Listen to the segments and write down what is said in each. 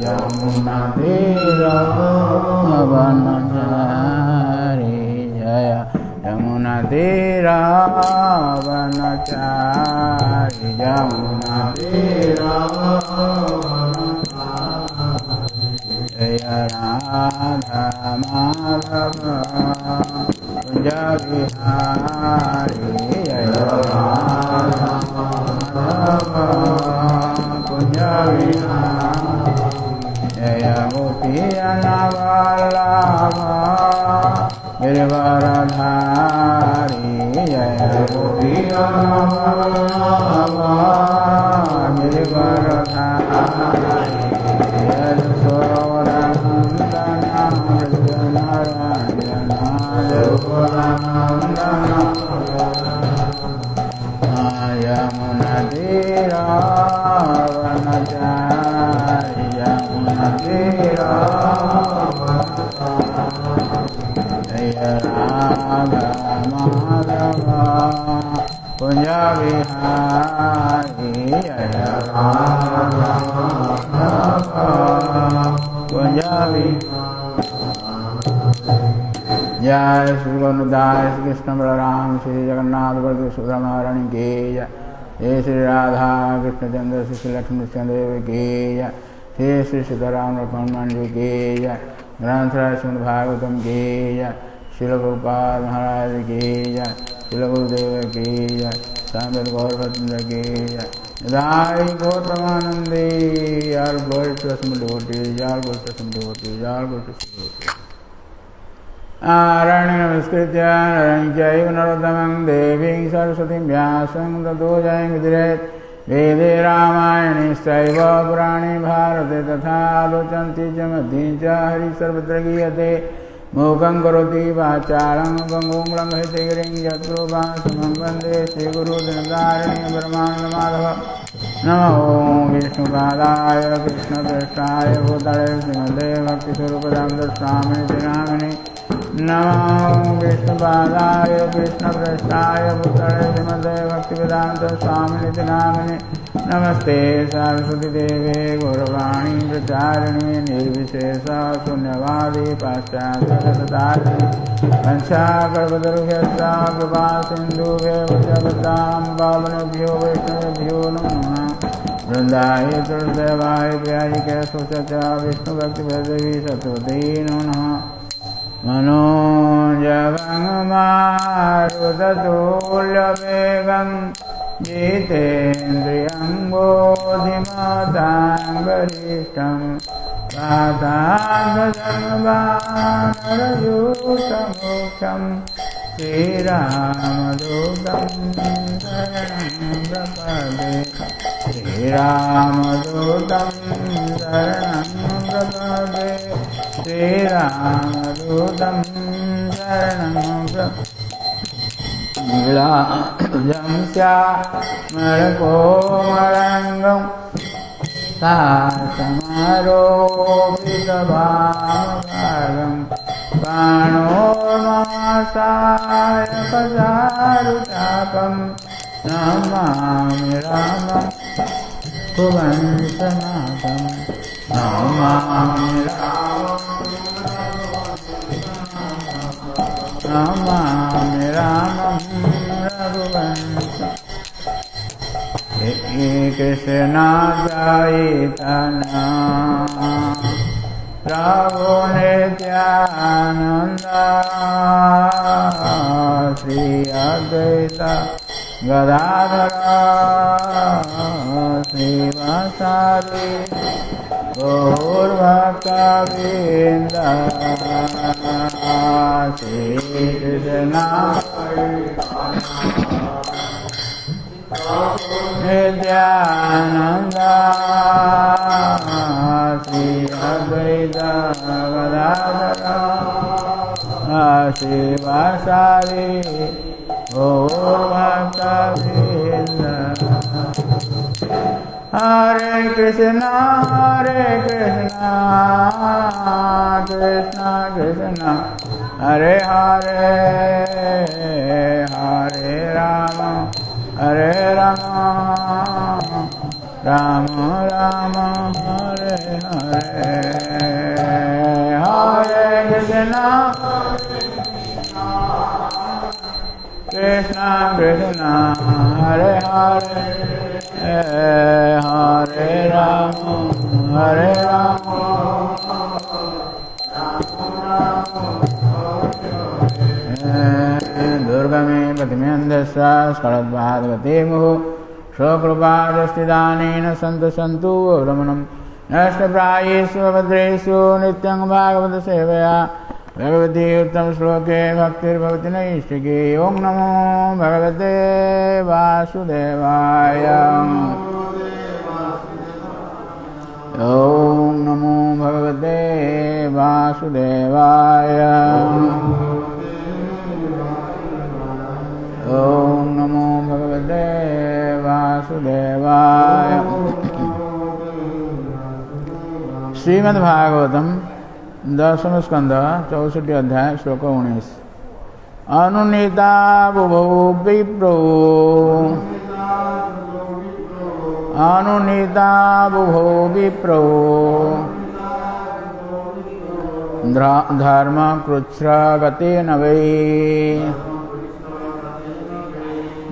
यमुना तीरा वनचारी जय यमुना तीरा वनचारी यमुना तीरा जय राधा माधव कुंज बिहारी जय राधा माधव कुंज बिहारी जय गोपीजनवल्लभ गिरिवरधारी जय गोपीजनवल्लभ गिरिवरधारी जय यशोदनन्दन वृषनरञ्जन यशोदनन्दन यमुनातीरा वनचारी यमुनातीरा जय राधा माधव कुंज बिहारी जय राधा माधव कुंज जय श्री गोविंदाय श्री कृष्ण बलराम श्री जगन्नाथ बलदेव सुब्रह्मण्य की जय जय श्री राधा कृष्णचंद्र श्री लक्ष्मी देव की जय श्री श्री सीताराम लक्ष्मण जी की जय ग्रंथराज श्रीमद् भागवतम की जय श्रील गोपाल महाराज की जय श्रील गुरुदेव की जय स्वामी गौरभद्र की जय दाई गौतमानंदी यार गोल्ड डिवोटी यार गोल्ड डिवोटी यार गोल्ड डिवोटी नारायणं नमस्कृत्य नरं चैव नरोत्तमं देवीं सरस्वतीं व्यासं ततो जयमुदीरयेत् वेदे रामायणेश्चैव पुराणे भारते तथा आलोचन्ति च मध्ये च हरिः सर्वत्र गीयते मूकं करोति वाचालं पङ्गुं लङ्घयते गिरिं यत्कृपातमहं वन्दे श्रीगुरुदिनदारिणि परमानन्दमाधव नमो विष्णुपादाय कृष्णप्रेष्ठाय भूतले श्रीमते भक्तिस्वरूपदामोदर स्वामिनिति नामिने नमो विष्णुपादाय कृष्णप्रेष्ठाय भूतले श्रीमते भक्तिवेदान्त स्वामिनिति नामिने नमस्ते सरस्वती देवे गौरवाणी प्रचारिणे निर्विशेष शून्यवादी पाश्चात्यतारिणे वंशाकल्पतरुभ्यश्च कृपा सिन्धुभ्यः जगतां पावनेभ्यो वैष्णवेभ्यो नमो नमः वृन्दाय तुलसीदेवाय प्रियाय केशवच विष्णुभक्तिवेदेवी सत्वती नमो नमः मनोजवं मारुततुल्यवेगं जितेन्द्रियं बोधिमतां वरिष्ठं वातात्मजन्मवानरयूथमोक्षं श्रीरामदूतं शरणं प्रपदे श्रीरामदूतं शरणं प्रपदे श्रीरामदूतं शरणं प्रपदे नीलाजं श्यामलकोमलङ्गं सासमारोपितभामभागं बाणोर्महासायकचारुचापं नमामि रामं भुवनसनाथं नमामि नमामि रामं रघुवंशं हे कृष्ण चैतन्य प्रभु नित्यानंद श्री अद्वैत गदाधर श्रीवासादि गौरभक्तवृंद श्री कृष्ण नित्यानंद श्री अद्वैत गदाधर श्रीवासादि गौरभक्तवृंद हरे कृष्णा कृष्ण कृष्ण हरे हरे हरे राम राम राम हरे हरे हरे कृष्णा कृष्णा कृष्णा हरे हरे हरे राम दुर्गमे प्रतिमेन्दस्वा स्खलद्वाद्गते मुहुः स्वकृपादृष्टिदानेन सन्तु सन्तु रमणं नष्टप्रायेषु भद्रेषु नित्यं भागवत सेवया भगवती उत्तम श्लोके भक्तिर्भवति नैष्टिके। ओं नमो भगवते वासुदेवाय ओं नमो भगवते वासुदेवाय ओं नमो भगवते वासुदेवाय। श्रीमद्भागवतम 10th स्कंद 64 अध्याय श्लोक 19। अनुनीता बुभौ विप्रो अनुनीता बुभौ विप्रो धर्मकृच्छ्रगतेन वै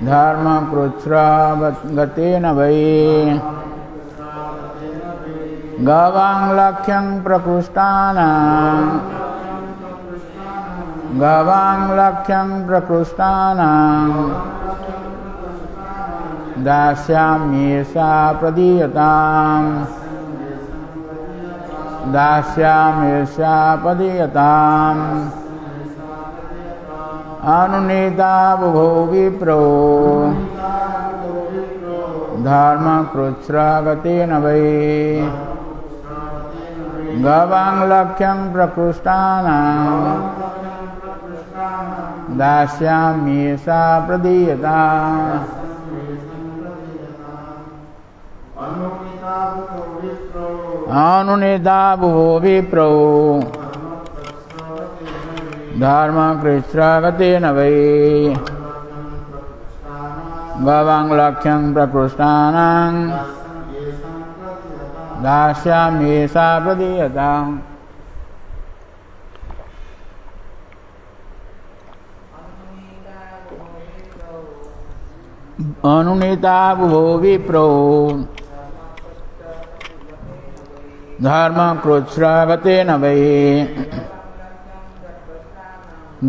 धर्मकृच्छ्रगतेन वै गवां लक्ष्यं प्रकृष्टानां दास्याम्येषा प्रदीयताम् अनुनीता बुभौ विप्रो धर्मकृच्छ्रगतेन वै गवां लक्ष्यं प्रकृष्टानां दास्याम्येषा प्रदीयताम्। अनुनीता बुभौ विप्रो धर्मकृच्छ्रगतेन वै गवां लक्ष्यं प्रकृष्टानां दास्याम्येषा प्रदीयताम्। अनुनीता बुभौ विप्रो धर्मकृच्छ्रगतेन वै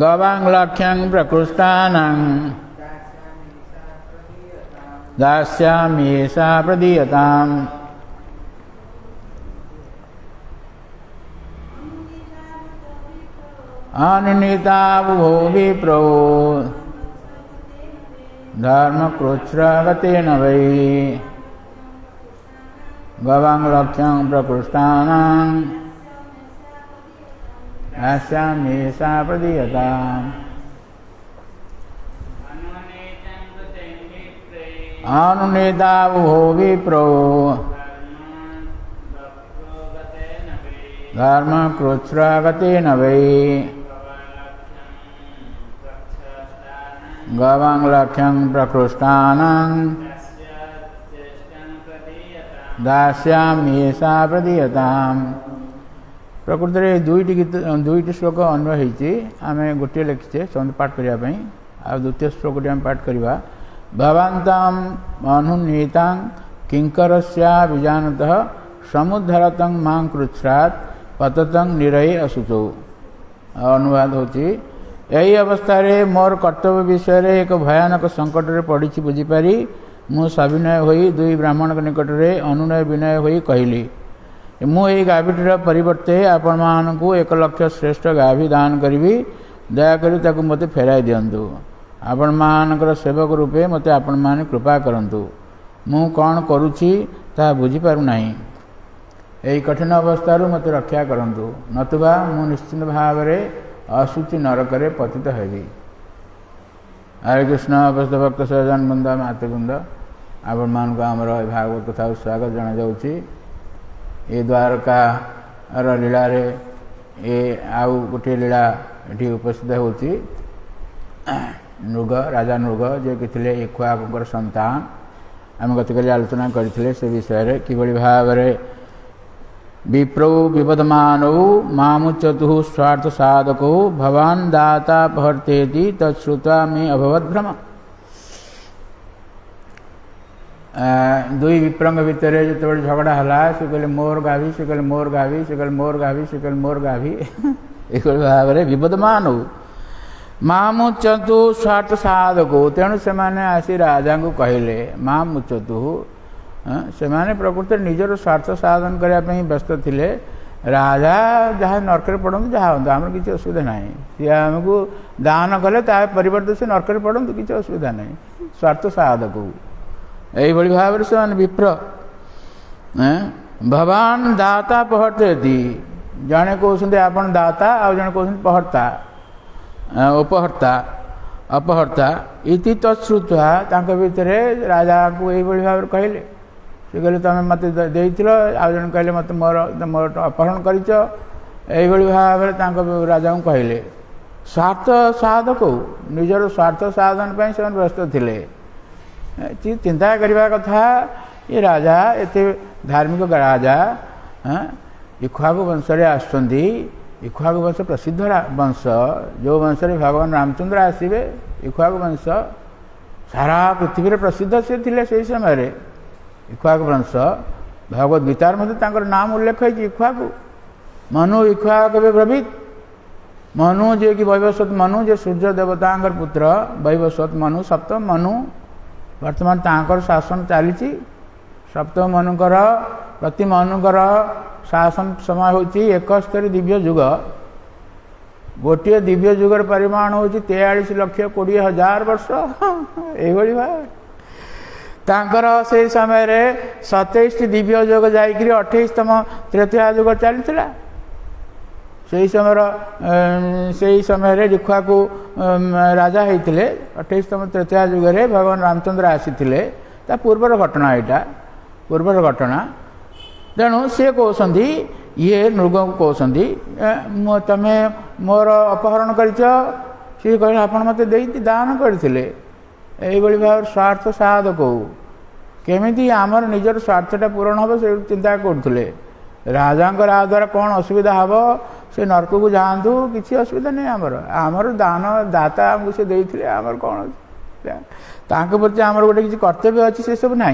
गवां लक्ष्यं प्रकृष्टानां दास्याम्येषा प्रदीयताम्। अनुनीता बुभौ विप्रो धर्मकृच्छ्रगतेन वै गवां लक्ष्यं प्रकृष्टानां दास्याम्येषा प्रदीयताम्। अनुनीता बुभौ विप्रो धर्मकृच्छ्रगतेन वै गवां लक्ष्यं प्रकृष्टानां दास्याम्येषा प्रदीयताम्। प्रकृति में दुईटी श्लोक अन्वय होती आम गोटे लिखिचे समस्त पाठ करने आ द्वितीय श्लोक आम पाठ करवा। भवान्ताम् अनुनीतां किंकरस्या विजानतः समुद्धरतं मां कृच्छ्रात् पततं निरये असुचौ। अनुवाद होची यही अवस्था मोर कर्तव्य विषय एक भयानक संकट में पड़ी बुझीपारी मु सविनय होई दुई ब्राह्मण निकट में अनुनय विनय होई कहली मुझे गाभीटर परिवर्ते आपण मानू 1 लक्ष श्रेष्ठ गाभी दान करी दयाकोरी मत फेराई दिंतु आपण मानकर सेवक रूपे मत आपण माने कृपा करंतु मु कौन करुछि ता बुझी पारु नाही। यही कठिन अवस्था मत रक्षा करंतु नतुबा मु निश्चित भाव में अशुचि नरक पतित हेबी। हरे कृष्ण उपस्थित भक्त सहजान बृंद मातृवृंद आपण मान आमर भागवत कथा स्वागत जना जाउछि। ये द्वारका लीला रे ए आउ गोटे लीला ये उपस्थित होती नृग राजा नृग जे कि थे इक्ष्वाकुंकर संतान आम गतकाली आलोचना करते से विषय किभली भाव विप्रौ विपदमानौ मामुच्यतु स्वार्थ साधको भवान् दाता पहर्तेति तत्श्रुत्वा मे अभवद्भ्रम। दुई विप्रंग भितर जो झगड़ा है से कहले मोर गाभी से कहले मोर गाभी से कहले मोर गाभी से कहले मोर गाभी एक भाव में विपदमानौ मामुच्यतु स्वार्थ साधको तेणु से आसी राजा को कहले मामुच्यतु से प्रकृति निजर स्वार्थ साधन करने व्यस्त थे राजा जहाँ नरक पड़ू जहाँ हूँ आम किसी असुविधा ना सी आमको दान कले परिवर्तन से नरक पड़ू किसी असुविधा ना स्वार्थ साधक यही भाव से विप्र भवान दाता पहर्तेति जड़े कहते आपन दाता आ जड़े कहते पहर्ता उपहर्ता अपहर्ता इति तत्श्रुत्वा भितर राजा को यही भाव कहले से कहले तुम मत देथिल आ जन कहले मत मोर मोर अपहरण करिच यही भाव में राजा को कहले स्वार्थ साधक निजर स्वार्थ साधन पर से व्यस्त थे चिंता करने कथा ये राजा एते धार्मिक राजा इक्ष्वाकु वंश आसुँच इक्ष्वाकु वंश प्रसिद्ध वंश जो वंश भगवान रामचंद्र आसवे इक्ष्वाकु वंश सारा पृथ्वी प्रसिद्ध से थे से समय इक्ष्वाकु वंश भगवद गीतार मध्य नाम उल्लेख है इक्ष्वाकु मनु इक्ष्वाक ब्रवीत मनु जे कि वैवस्वत मनु जे सूर्य देवता पुत्र वैवस्वत मनु सप्तम मनु वर्तमान तांकर शासन चली सप्तम मनुकर प्रति मनुकर शासन समय हूँ 71 दिव्य युग गोटे दिव्य युगर परिमाण हूँ 43,20,000 वर्ष यही भाव तांकर से समय 27 दिव्य युग जाकि 28तम तृतीय युग चलता से समय इक्ष्वाकु राजा होते 28तम तृतीय युगे भगवान रामचंद्र आसी पूर्वर घटना यहाँ पूर्वर घटना तेणु सी कहते ये नृग को कहते तमें मोर अपहरण कर सी कह आप मत दान करते यही भाव स्वार्थ साधक केमी आमर निजर स्वार्थटा पूरण हम से चिंता करुले राजा द्वारा कौन असुविधा हम से नरक को जातु किसी असुविधा नहीं आमर दान दाता आमको से देते आमर कौन प्रति आमर गोटे किसी कर्तव्य अच्छी से सब ना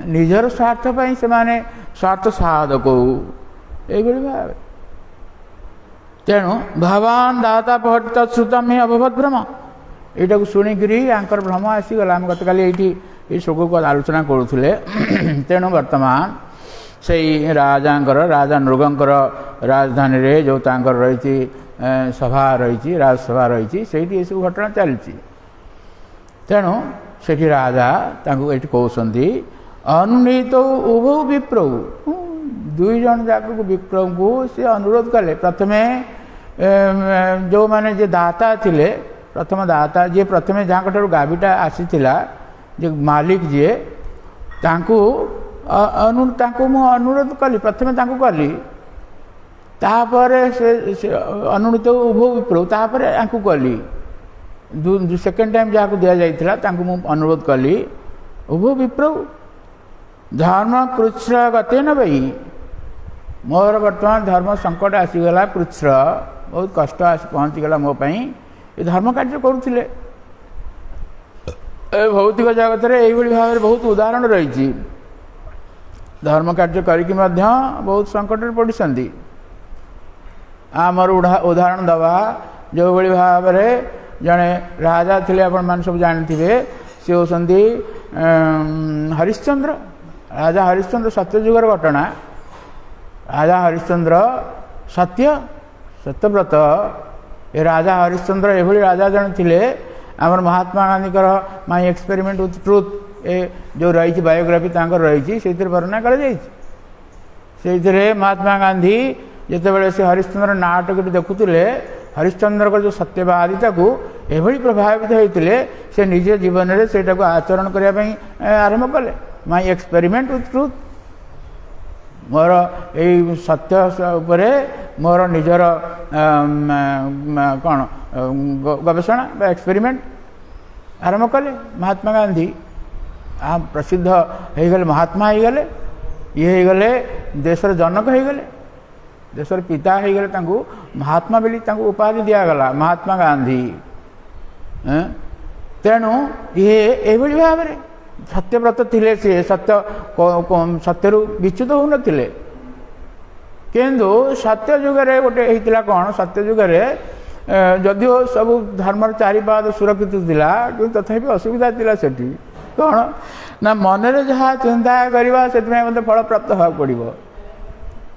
निजर स्वार्थ से माने स्वार्थ साधक यही भाव तेणु भगवान दाता पहट श्रुतम में अभवत भ्रम यहाँ शुणिकी आंकर भ्रम आसीगला आम गतकाली ये श्लोक को आलोचना करुले तेणु वर्तमान से राजा नृगंकर राजधानी रे जो तांकर रही सभा रही राजसभा रही से सब घटना चलती तेणु से राजा ये कहते अनुनीत उभौ विप्रौ दुई जन जाक विप्र को सी अनुरोध कले प्रथमे जो माने जे दाता थिले प्रथम दाता जी प्रथमे जहाँ ठार गाभीटा आसीला जे मालिक जी तांकु अनुरोध कली प्रथमे कली तापर से अनुनीत उभौ विप्र तापर आंकु कली सेकेंड टाइम जहाँ दि जाता अनुरोध कली उभौ विप्र धर्म कृच्छ गते न भाई मोर बर्तमान धर्म संकट आसीगला कृच्छ बहुत कष्ट पहुँचीगला मोपाई ये धर्म कार्य करुले भौतिक जगत में यही भाव में बहुत उदाहरण रही धर्म कार्य करके बहुत संकट पड़ती आमर उदाहरण दवा जो भाई भाव में जड़े राजा थे आपण सब जानते सी होती हरिश्चंद्र राजा हरिश्चंद्र सत्ययुगर घटना राजा हरिश्चंद्र सत्यव्रत ये राजा हरिश्चंद्र एभली राजा जन थे आमर Mahatma Gandhi my experiment with truth ए जो रही बायोग्राफी रही से वर्णना कर महात्मा गांधी जिते से हरिश्चंद्र नाटक देखुले हरिश्चंद्र को जो सत्यवादिता को एभली प्रभावित होते से निज जीवन में से आचरण करने आरंभ कले माई एक्सपेरिमेंट विथ ट्रुथ मोर यही सत्य मोर निजर कौन गवेषणा एक्सपेरिमेंट आरंभ कले। महात्मा गांधी प्रसिद्ध हो गले, महात्मा हो गले, ये हो गले देशर जनक हो गले, देशर पिता हो गले, तांको महात्मा बोली तांको उपाधि दिगला महात्मा गांधी। तेणु ये एभली भाव में सत्यव्रत थिले, सी सत्य सत्यरु विच्युत हो नथिले। किंतु सत्य जुगरे गोटे होता कौन, सत्य जुगरे जदिओ सब धर्मर चारिपाद सुरक्षित थिला किंतु तथापि असुविधा थिला सेठी कौन ना मनरे जहाँ चिंता करवा से फल प्राप्त होगा पड़ो।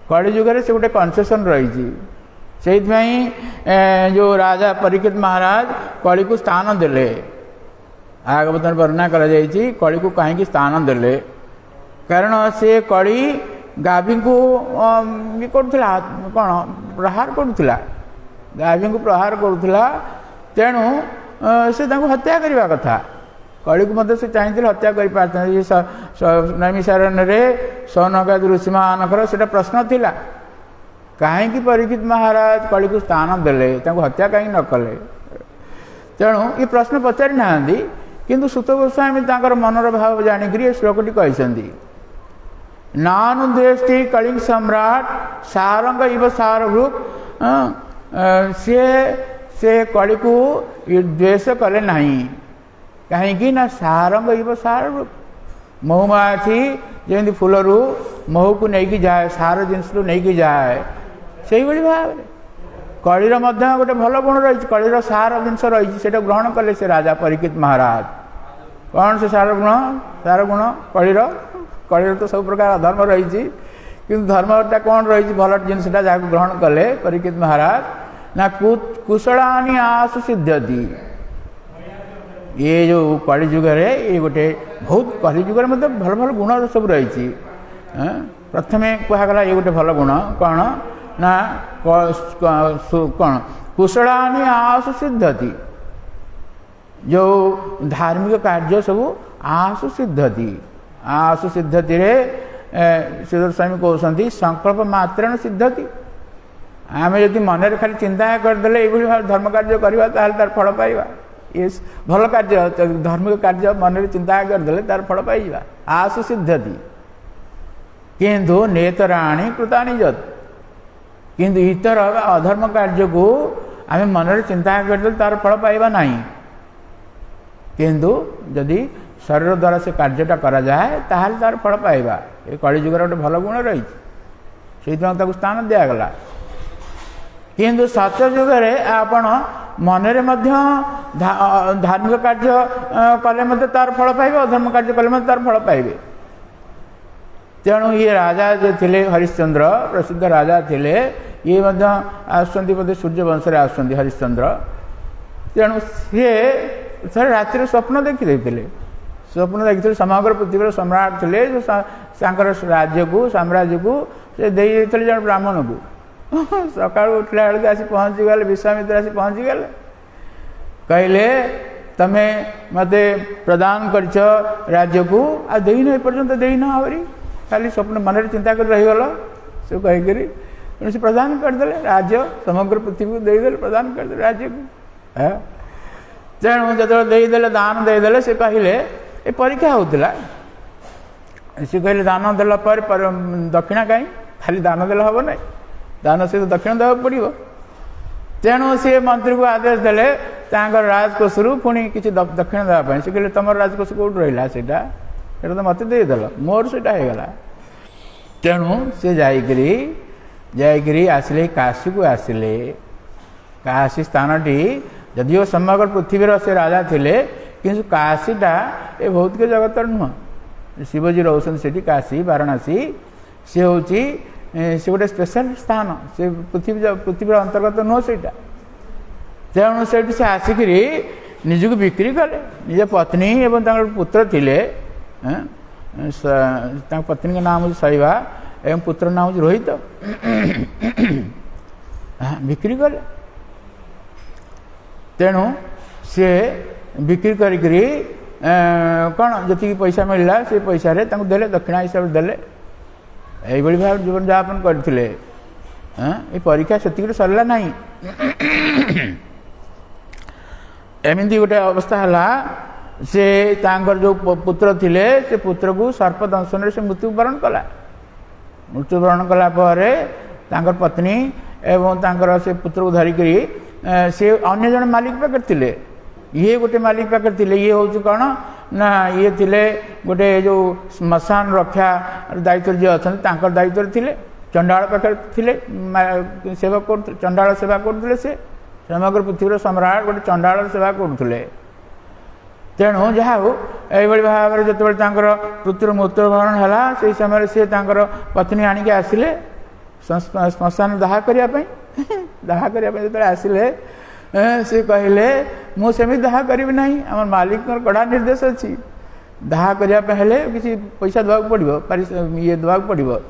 कली जुगरे से गोटे कनसेसन रही जो राजा परीक्षित महाराज कली को स्थान देले। आगवतन वर्णना करा जायछि कली को कहीं स्थान देले कारण से कली गाभी को ये करुला कौन प्रहार करुला, गाभी को प्रहार करुला। तेणु से हत्या करने कथा, कली को मत से चाहिए हत्या कर नैमिषारण्य सौनकादि ऋषि मानकर से प्रश्न थिला कहीं परीक्षित महाराज कली को स्थान देले हत्या कहीं न कले। तेणु ये प्रश्न पचारि ना किंतु सुत गोस्वामी मनर भाव जाणिक ये श्लोकटी कहते नानुद्वेष्टि कलिंग सम्राट सारंग इव सारभृक से कली को द्वेष कले नहीं कहीं ना सारंग इव सारभृक महुमाछी जमी फूलरू महू को लेकिन जाए सार जिनस नहीं जाए से भाव कलीर गोटे भल गुण रही कलीर सार जिनस रही से ग्रहण कले से राजा परीक्षित महाराज। कौन से सार गुण कलीर कलीर तो सब प्रकार अधर्म रही किंतु धर्मटा कौन रही भल जिनसा जहाँ ग्रहण कले परीक्षित महाराज ना कुशलानी आसु सिद्ध्यति। ये जो कली जुगरे ये गोटे बहुत कली जुगरे मतलब भल भल गुण सब रही। प्रथमे कहगला ये गोटे भल गुण कौन ना कौन कुशलानी आसु सिद्धति, जो धार्मिक कार्य सब आसु सिद्धति। आसु सिद्धति रे श्रीधर स्वामी कहते संकल्प मात्रेण सिद्धति। आम जदि मन खाली चिंता करदे ये धर्म कार्य करवा तार फल पाइबा। ये भल कार्य धार्मिक कार्य मन चिंता करदे तार फल पाइबा आसु सिद्धति। किंतु नेतराणी कृतानि यत्, किंतु इतर अधर्म कार्य को आम मन चिंता करदे तार फल पाइबा नहीं। किंतु जदि शरीर द्वारा से कार्यटा करा जाए ताहले तार फल पाइबा। ये कली जुगर गोटे भल गुण रही से स्थान दिगला। किंतु सत्य जुगरे आपण मनरे धार्मिक कार्य कले तार फल पाइबे, अधर्म कार्य कले तार फल पाइबे। तेणु ये राजा जो थिले हरिश्चंद्र प्रसिद्ध राजा थिले ये आसुंदी बोधे सूर्य वंश आसुंदी हरिश्चंद्र। तेणु सी थे रातिर स्वप्न देखी स्वप्न देखी समग्र पृथ्वी सम्राट थे जो राज्य को साम्राज्य को से जन ब्राह्मण को सका उठला बेलू आसी पहुँची गले विश्वामित्र आसी पहुँची गले कहले तमे मते प्रदान कर राज्य को आ देन एपर्यंत देन आवरी खाली स्वप्न मन चिंता कर रहीगल से कहीकि से प्रदान करदे राज्य समग्र पृथ्वी को देदेले प्रदान करदे राज्य को। तेणु जो देदेले दान देदेले से कहले ये परीक्षा होता सी कहले दान देला पर दक्षिणा कहीं खाली दान देला हम ना दान से दक्षिण देवा पड़ो। तेणु सी मंत्री को आदेश देले राजकोष पुणी किसी दक्षिण देवाई से कहले तुम राजकोष कौट रहा सेटा तो मत देदेल मोर से होगा। तेणु सी जाइकरी आसिले काशी को आसिले। काशी स्थानटी जदिव समग्र पृथ्वीर से राजा थिले किंतु काशीटा ये भौतिक जगत नुह शिवजी रोशन से काशी वाराणसी सी हूँ से गोटे स्पेशल स्थान से पृथ्वी अंतर्गत नुह से। तेणु से आसिक निजक बिक्री कले निज पत्नी एवं पुत्र थिले। पत्नी का नाम हूँ शैवा एवं पुत्र नाम हूँ रोहित बिक्री कले। तेणु सी बिक्री करी कौन जी पैसा मिलला से पैसा रे देले दक्षिणा हिसाब से देले। यही भाव जीवन यापन करते। ये परीक्षा से सरला ना एमती गोटे अवस्था है से तांकर जो पुत्र थिले से पुत्र को सर्प दंशन से मृत्युवरण कला मृत्युवरण कलापर तांकर पत्नी एवं तांकर से पुत्र को धरिक से अन्य जन मालिक पाखे थिले ये गोटे मालिक पाखे थिले ये हूँ कौन ना ये थिले गोटे जो श्मशान रक्षा दायित्व जी अच्छा दायित्व थिले चंडाल पाखे थिले सेवा कर चंडाल सेवा करते से समग्र पृथ्वीर सम्राट गोटे चंडाल सेवा करुले तेणु जहा हो ये भाव में जो पुत्र मृत्युवरण है से समय से पत्नी आणिक आसिले श्मशान दाह करने दाह करने जो आसिले सी कहले मुझे दाह करी ना आम मालिक कड़ा निर्देश अच्छी दाह करने किसी पैसा देवा पड़ो ये देवा पड़ो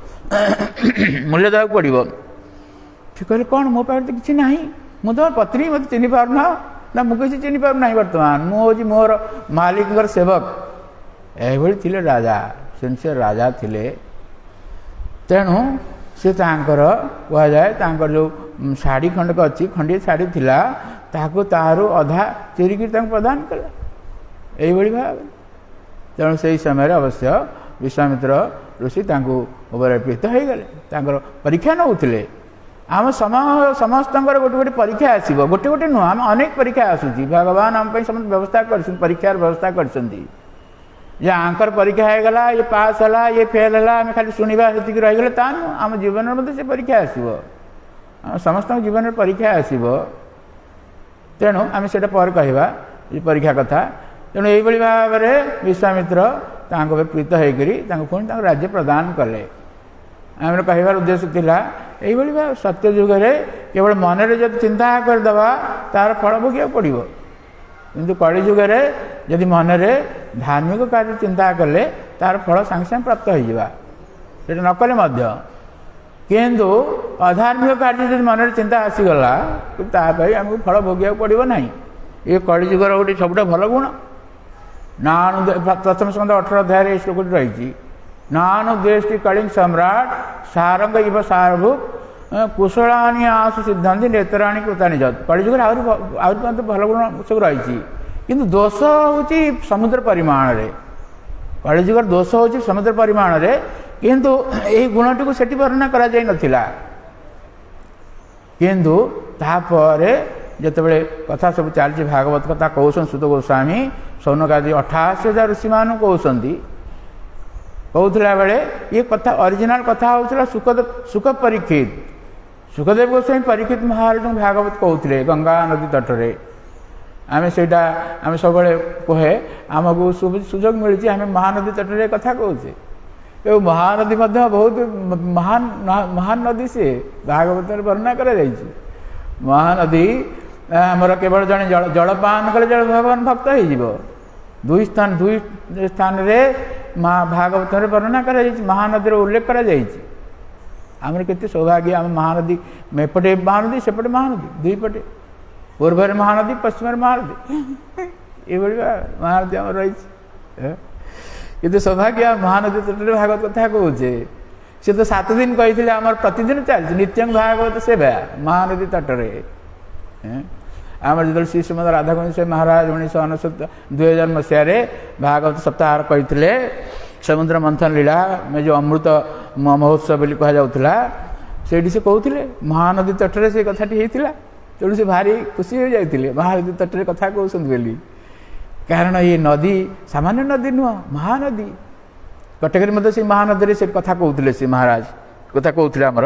मूल्य देवा पड़ो सी कहले कौन मो पाखे तो किसी ना मु तुम पत्नी मत चिन्ह पारना ना मुझे चिन्ह पारना बर्तमान मुझे मोर मालिक सेवक ये राजा सिंसियर राजा थिले तेणु से कहुए जो शाढ़ी खंडक अच्छी खंडे शाढ़ी थिला ताकू तारू अधा चिरिकी प्रदान कला यही भाव तेणु से समय अवश्य विश्वामित्र ऋषि प्रीत हो गले परीक्षा नौले आम समस्त गोटे गोटे परीक्षा आसो गोटे गोटे नुह आम अनेक परीक्षा आसूँ भगवान आम समस्त व्यवस्था कर परीक्षार व्यवस्था कर आंकर परीक्षा होगला ये पास है ये फेल है आम खाली शुणा से रहीगले ता नुह आम जीवन में से परीक्षा आसो समस्त जीवन में परीक्षा आसो तेणु आम से कहवा ये परीक्षा कथा तेणु यही भाव में विश्वामित्र प्रीत होकर पुणी राज्य प्रदान कले आम कहबार उद्देश्य थिला यही भाव सत्य जुगे केवल मन में जब चिंता करदे तार फल भोग पड़ो किंतु कली जुगे जदि मन में धार्मिक कार्य चिंता कले तार फल सांगे सांगे प्राप्त हो नकले किंतु अधार्मिक कार्य जब मन में चिंता आसीगला आमको फल भोग पड़ो ना ये कलिजुगर गोटे सब भल गुण नानु प्रथम स्कंद 18 अध्याय श्लोक रही नानु द्वेष्टि कलिंग सम्राट सारंग इव सारभुक कुशलानी आसु सिद्धांति नेत्राणी कृतानी जत कलिजुगर आहरी भल गुण सब रही किंतु दोष हूँ समुद्र परिमाण रे कलिजुगर दोष हूँ समुद्र परिमाण रे किंतु यही गुणटी को सेठी वर्णना करा जाय नथिला किंतु तापर जितेबाला कथा सब चलती भागवत कथा कहते सुत गोस्वामी सौनकादि 88,000 ऋषि मान कहते कहला बेले ये कथा ओरिजिनल कथा होता सुख परीक्षित सुखदेव गोस्वामी परीक्षित महाराज भागवत कहते गंगा नदी तटरे आम से आम सब कहे आमको सुजोग मिली आम महानदी तटरे कथा कहचे ये महानदी बहुत महान नदी से भागवत वर्णना कर महानदी आमर केवल जड़े जलपान कले जल भगवान भक्त हो दुई स्थान रे भागवत वर्णना कर महानदी उल्लेख कर आमर केते सौभाग्य आम महानदी एपटे महानदी सेपटे महानदी दुई पटे पूर्व महानदी पश्चिम महानदी ये महानदी आम रही कितु सौभाग्य महानदी तटे भागवत कथा कहचे सी तो 7 दिन कही आम प्रतिदिन चलती नित्यं भागवत सेवा महानदी तटरे आम जो श्री श्रीमद राधाकुंज महाराज 2000 मसीह भागवत सप्ताह कहते समुद्र मंथन लीला में जो अमृत महोत्सव बोली कहला से कहते महानदी तटरे से कथाटी होता तेणु से भारी खुशी हो जाते महानदी तटरे कथा कहते बोली कारण ये नदी सामान्य नदी नुह महानदी कटक मत से महानदी से कथा कहते से महाराज कथा कहते आमर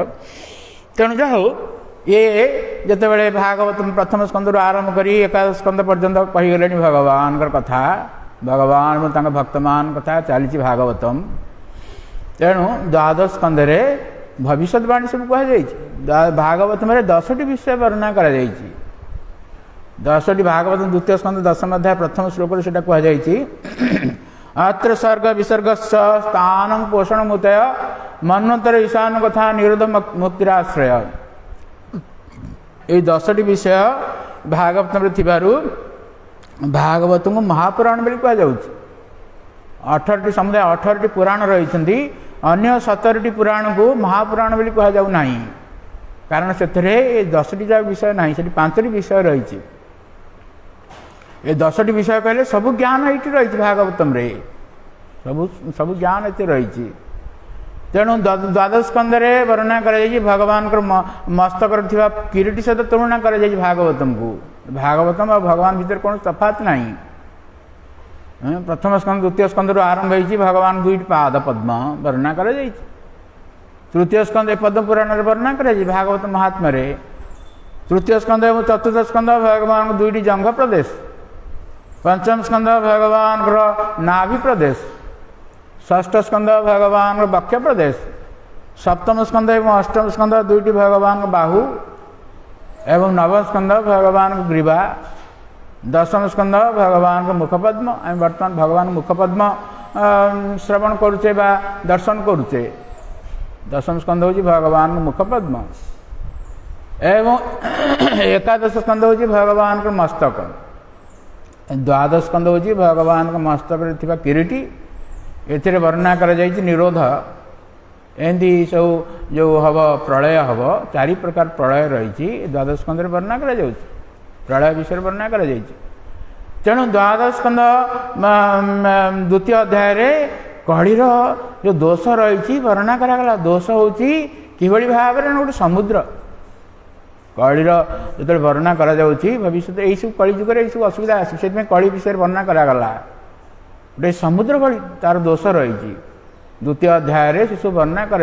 तेणु जा हो ये जितेबाला भागवत प्रथम स्कंद आरंभ कर 11 स्कंद पर्यंत कहीगले भगवान कथा भगवान भक्त मान कथा चली भागवतम तेणु 12 स्कंद भविष्यवाणी सब कह भागवत में 10टी विषय वर्णना कर 10टी भागवत द्वितीय स्कंद 10 अध्याय प्रथम श्लोक से कहुई अत्र सर्ग विसर्ग स्थान पोषण मुतय मन्वंतर ईशान कथा निरोध मुक्तिराश्रय ये 10टी विषय भागवत में थिबारु भागवत को महापुराण बोली कहुच्छे 18टी समुदाय 18टी पुराण रही अन्य 17टी पुराण को महापुराण बोली कहु ना कारण से 10टी जाक विषय ना से 5टी विषय रही। ये 10टी विषय कहले सबु ज्ञान ये रही भागवतम रे, सबु ज्ञान ये रही। तेणु द्वादश स्कंद वर्णना कर भगवान मस्तक किरीटी सहित तुलना कर भागवतम को। भागवतम और भगवान भीतर कौन तफात नहीं। प्रथम स्कंद द्वितीय स्कंद आरंभ हो भगवान 2टी पाद पद्म वर्णना कर। तृतीय स्कंद पद्म पुराण वर्णना कर भागवत महात्मा। तृतीय स्कंद एवं चतुर्थ स्कंद भगवान 2टी जंघ प्रदेश। पंचम स्कंद भगवान नाभि प्रदेश। षष्ठ स्कंद भगवान वक्ष प्रदेश। सप्तम स्कंद एवं अष्टम स्कंद 2टी भगवान बाहु एवं नवम स्कंद भगवान ग्रीवा। दशम स्कंद भगवान मुखपद्म। आम बर्तमान भगवान मुखपद्म श्रवण करुचे बा दर्शन करुचे। दशम स्कंद हूँ भगवान मुखपद्म एवं एकादश स्कंद हूँ भगवान मस्तक। द्वादश स्कंद हूँ भगवान मस्तक किरीटी। एथिरे वर्णना कर निरोध एमती सब जो हम प्रलय हम 4 प्रकार प्रलय रही। द्वादश स्कंद वर्णना कर प्रलय विषय वर्णना कर। तेणु द्वादश स्कंद द्वितीय अध्याय कड़ीर जो दोष रही वर्णना करागला। दोष हूँ कि भाव में गोटे समुद्र कड़ीर जो वर्णना कर भविष्य यही सब कलिजुग ये सब असुविधा आस कली विषय वर्णना करागला। गोटे समुद्र भली तार दोष रही द्वितीय अध्याय से सब वर्णना कर।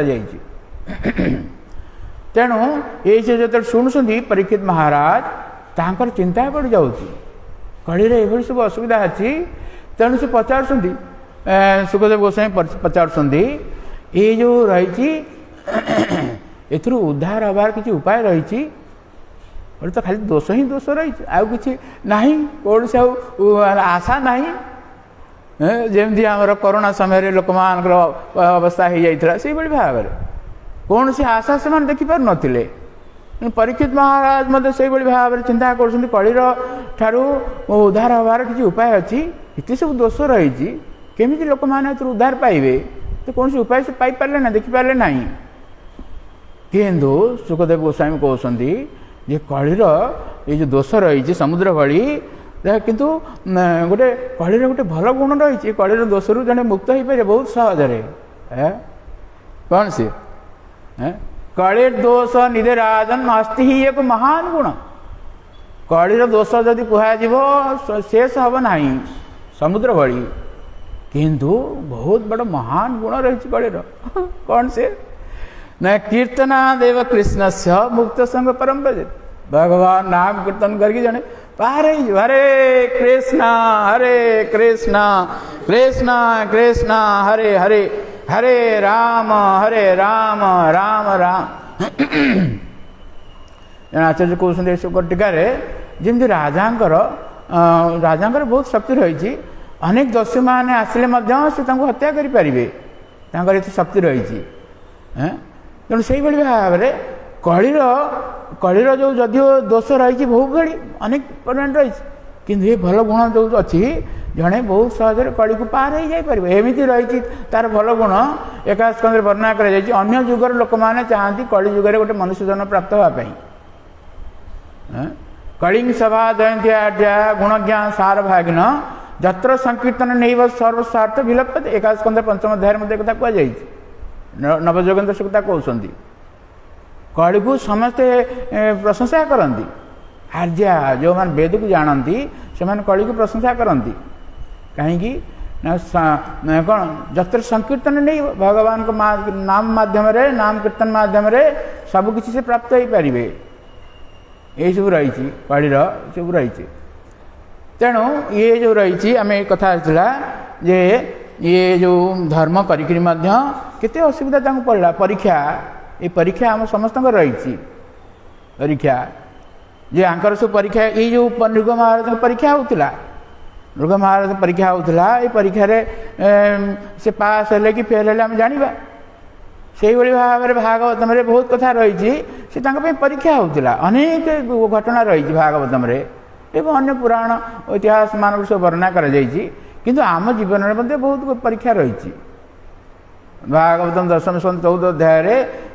तेणु ये जो शुणुंट परीक्षित महाराज तांकर चिंता पड़ जाऊँगी कड़ीर ये सब असुविधा अच्छी। तेणु से पचार सुखदेव गोस्वामी पचार ये जो रही एथुरु उद्धार हबार किसी उपाय रही तो खाली दोष ही दोष रही आउ कि नहीं कौन से आशा नहीं। जमती आमर कोरोना समय लोक मान अवस्था हो जाता से भाव में कौन सी आशा से देखिपार नथिले। परीक्षित महाराज मत से भाव में चिंता कर कलीर ठारू उद्धार हबार किसी उपाय अच्छी इतने सब दोष रही केमी लोक मैंने उद्धार पाइबे तो कौन से उपाय से पाई पारे ना देखिपारे ना। किंतु सुखदेव गोस्वामी कहते जे कलीर ये जो दोष रही समुद्र भली किंतु गोटे कलीर गोटे भल गुण रही कलीर दोष रु जड़े मुक्त हो पारे बहुत सहजरे। कौन सी कलीर दोष निधे राजन अस्थि ही एक महान गुण। कलीर दोष जदि कह शेष हम ना समुद्र भली किंतु बहुत बड़ा महान गुण रही कलीर। कौन से न कीर्तना देव कृष्ण से मुक्त संग परम भजे। भगवान नाम कीर्तन करके जने पारे हरे कृष्णा कृष्णा कृष्णा हरे हरे हरे राम राम राम। आचार्य कहते शुक्र टीकार जमी राजांकर बहुत शक्ति रही अनेक दस्यु मैंने आसिले से हत्या करें ये शक्ति रही। तेणु से भाव में कलीर जो जदिव दोष रही बहुत बड़ी अनेक परिमाण रही किंतु ये भल गुण जो अच्छी जड़े बहुत सहज कली को पार हो जापर एमती रही तार भल गुण एका स्कंद वर्णना कर। अन्य जुगर लोक मैंने चाहती कली जुगे गोटे मनुष्य जन्म प्राप्त होगापी। कलिंग सभा जयंती आढ्या गुणज्ञान सार भागिन जत्र संकीर्तन नहीं सर्वस्वार्थ विलप्त। एका स्कंद पंचम अध्याय में कथा कहुई नवजोगेन्द्र से कथा कहते कली को समस्ते प्रशंसा करती। आर्या जो मैंने वेद को जानती से कली को प्रशंसा करती कहीं कौन जत्र संकीर्तन नहीं भगवान को नाम माध्यम नाम कीर्तन माध्यम सबकि से प्राप्त हो पारे यही सब रही कलीर सब रही। तेणु ये जो रही आम एक कथा जे ये जो धर्म करते असुविधा पड़ा परीक्षा ये परीक्षा आम समस्त रही परीक्षा जे आंकर सब परीक्षा ये जो नृग महाराज परीक्षा होता नृग महाराज परीक्षा होता ये परीक्षा से पास है कि फेल है आम जाना से भाव में भागवतम बहुत कथा रही से परीक्षा होता अनेक घटना रही भागवतम एवं अन्य पुराण इतिहास मान सब वर्णना कर किंतु आम जीवन में बहुत परीक्षा रही। भागवतम 10 स्कंद 14 अध्याय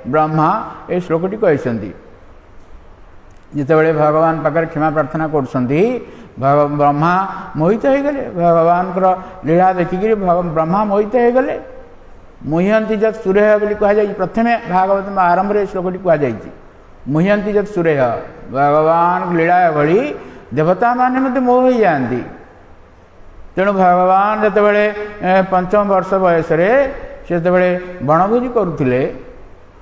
ब्रह्मा ये श्लोकटी कहते जितेबाला भगवान पाखे क्षमा प्रार्थना करुँच ब्रह्मा मोहित हो गले भगवान लीला देखिकी ब्रह्मा मोहित हो गले मुह्यंती जत सूर्य बोली कहुई प्रथम भागवत आरंभ में श्लोकटी कहुई मुह्यंती जत सूर्य भगवान लीला भली देवता माने मत मोह हो जाती तेणु भगवान जितेबाला 5 वर्ष बयस से बनभोजी करुले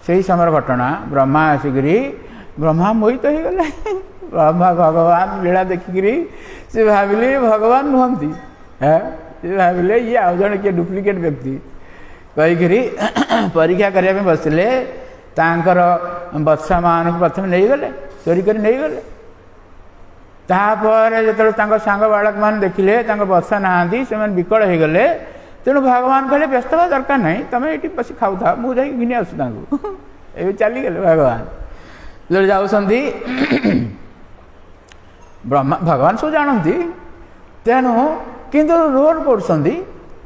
से समय घटना ब्रह्मा आसिकी ब्रह्मा मोहित हो गले ब्रह्मा भगवान लीला देखिकी से भाविले भगवान नुहति से भाविले ये आउ जन किए डुप्लिकेट व्यक्ति कहीकि परीक्षा करने बसिले तांकर बत्सा मान प्रथम नहीं गले चोरी कर नहीं गले तापर जो सांग बालक मान देखिले बत्सा नहांती से विकल हो गले तेणु भगवान कहले व्यस्त हवा दरकार नहीं तुम ये बस खाऊ था मुझे घिनी आसू ए चलीगले भगवान जो जाऊँगी ब्रह्मा भगवान सब जानती तेणु किंतु रोल कर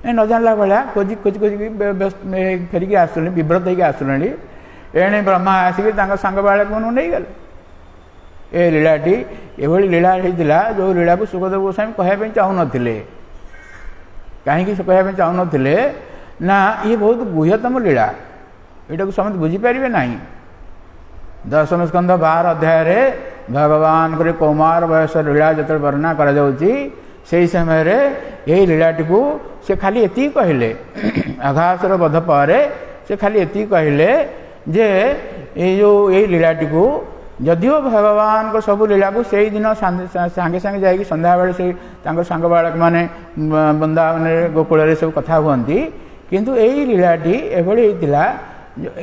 न जानला भाया खोजी खोजी खोजी फेरिकी आसुले विव्रत होकर आसुले एणे ब्रह्मा आसिक सांग बालक मन नहीं गले ए लीलाटी एभली लीला होता जो लीला को सुखदेव गोस्वामी कहवाई चाहून कहीं कहवाई चाहून ना ये बहुत गुह्यतम लीला यहाँ को समझ बुझीपारे ना 10 स्कंध 12 अध्याय भगवान को कौमार बयस लीला जो वर्णना कर समय यही लीलाटी को से खाली एति कहले अघासुर बध पर से खाली एति कहले जे ये जो यही लीलाटी को जदिव भगवान को सब लीला को से दिन सांगे सांगे जाकि संध्या बेले से सांग बालक माने वृंदावन गोकुल सब कथा हुंती किंतु यही लीलाटी एभली होता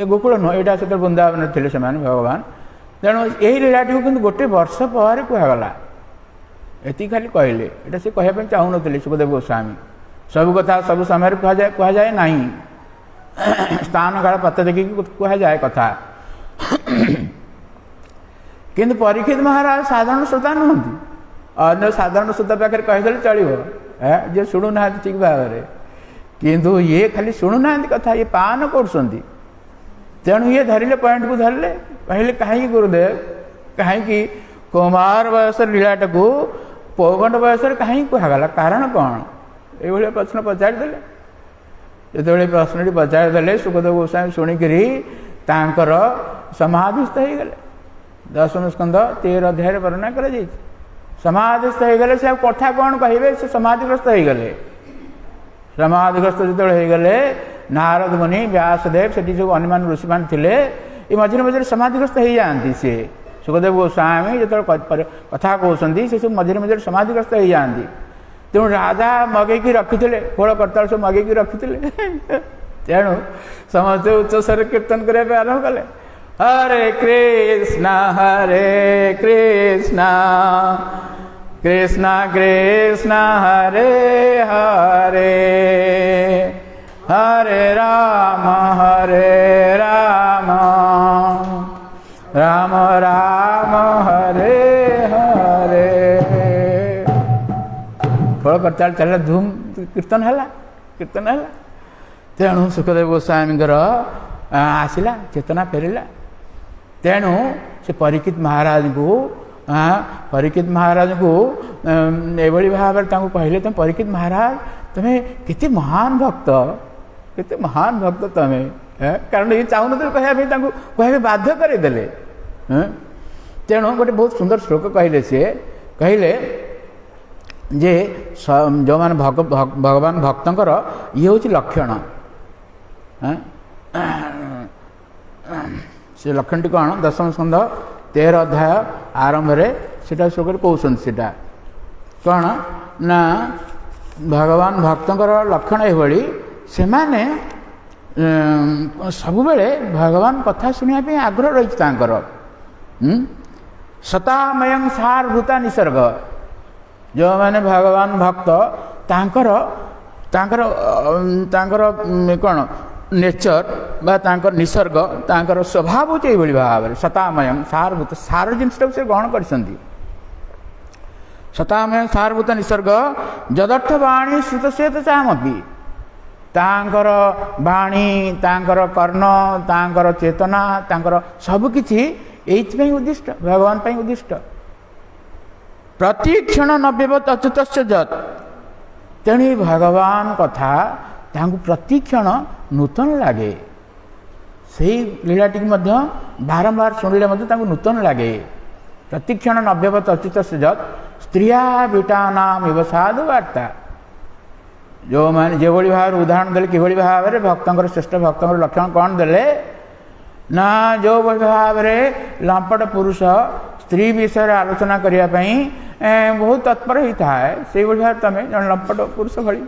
गोकुल नुह यहाँ से वृंदावन थे से भगवान तेणु यही लीलाटी को किंतु गोटे वर्ष पर कहगला एति खाली कहले यहाँ से कहवाई चाहून सुखदेव गोस्वामी सब कथा सब समय कहुए ना स्थान काल पत्ता देखिए कहुए कथा किंतु परीक्षित महाराज साधारण श्रोता नुहति अन्य साधारण श्रोता पाखे कहीदे चलो जे शुणुना ठीक भाव में किंतु ये खाली शुणुना कथा ये पान कर तेणु ये धरले पॉइंट को धरले कहले कहीं गुरुदेव कहीं कुमार बयस लीलाटा को पौगंड बयस कहीं कहगला कारण कौन ये प्रश्न पचारिदे जो प्रश्न पचारिदे सुखदेव गोस्वामी शुणिकी समाधिस्थ हो गले 10 स्कंध 13 अध्याय वर्णना कर समाधिस्थ हो गले से कथा कौन कहे से समाधिग्रस्त हो गले समाधिग्रस्त जो हो गले नारद मुनि व्यासदेव से जो अन्यमान ऋषि मान थे ये मझे मझे समाधिग्रस्त हो जाती सी सुखदेव गोस्वामी जो कथा कहते से सब मझे मझे समाधिग्रस्त हो जाती तेणु राजा मगेकी रखी खोल करताल सब मगेकी रखी तेणु समस्ते उच्च स्वर कीर्तन करने आरंभ कले हरे कृष्ण कृष्ण कृष्ण हरे हरे हरे राम राम राम हरे हरे फल करता चल धूम कीर्तन है तेणु सुखदेव गोस्वामी आसला चेतना फेरला तेणु से परीक्षित महाराज को एभली भाव कहले तुम परीक्षित महाराज तुम्हें कितने महान भक्त तुम्हें कारण ये चाहून कहवाई बाध्य करदे तेणु गोटे बहुत सुंदर श्लोक कहले सी कहले जे जो मान भगवान भक्तर ये हूँ लक्षण से लक्षणटी कौन 10 स्कंध 13 अध्याय आरंभ से श्लोक कहते कौन ना भगवान भक्तर लक्षण ये से माने सब बेले भगवान कथा शुणापी आग्रह रही सतामयं सारभूता निसर्ग जो माने भगवान भक्त तांकर कौन नेचर बा तांकर निसर्ग तांकर स्वभाव होची एभली भाव सतामयं सारभूत सार जिनस से ग्रहण करछंती सतामयं सारभूत निसर्ग जदर्थ वाणी श्रुत श्वेत चामपि तांकर वाणी तांकर कर्ण तांकर चेतना तांकर सबकिछि ये उद्दिष्ट भगवान पर उद्दिष्ट प्रतिक्षण नव्यवत अच्युत जत तेणु भगवान कथा तांको प्रतिक्षण नूतन लगे से लीलाटी बारंबार शुणिले नूतन लगे प्रतिक्षण नव्यवत अच्युत जत स्त्रिया बीटा नाम एवं साधु वार्ता जो मैंने जो भाव उदाहरण देले कि भाव में भक्तर श्रेष्ठ भक्तर लक्षण कौन देले ना जो भाव में लंपट पुरुष स्त्री विषय आलोचना करने बहुत तत्पर होता है से भाव तुम जन लंपट पुरुष भली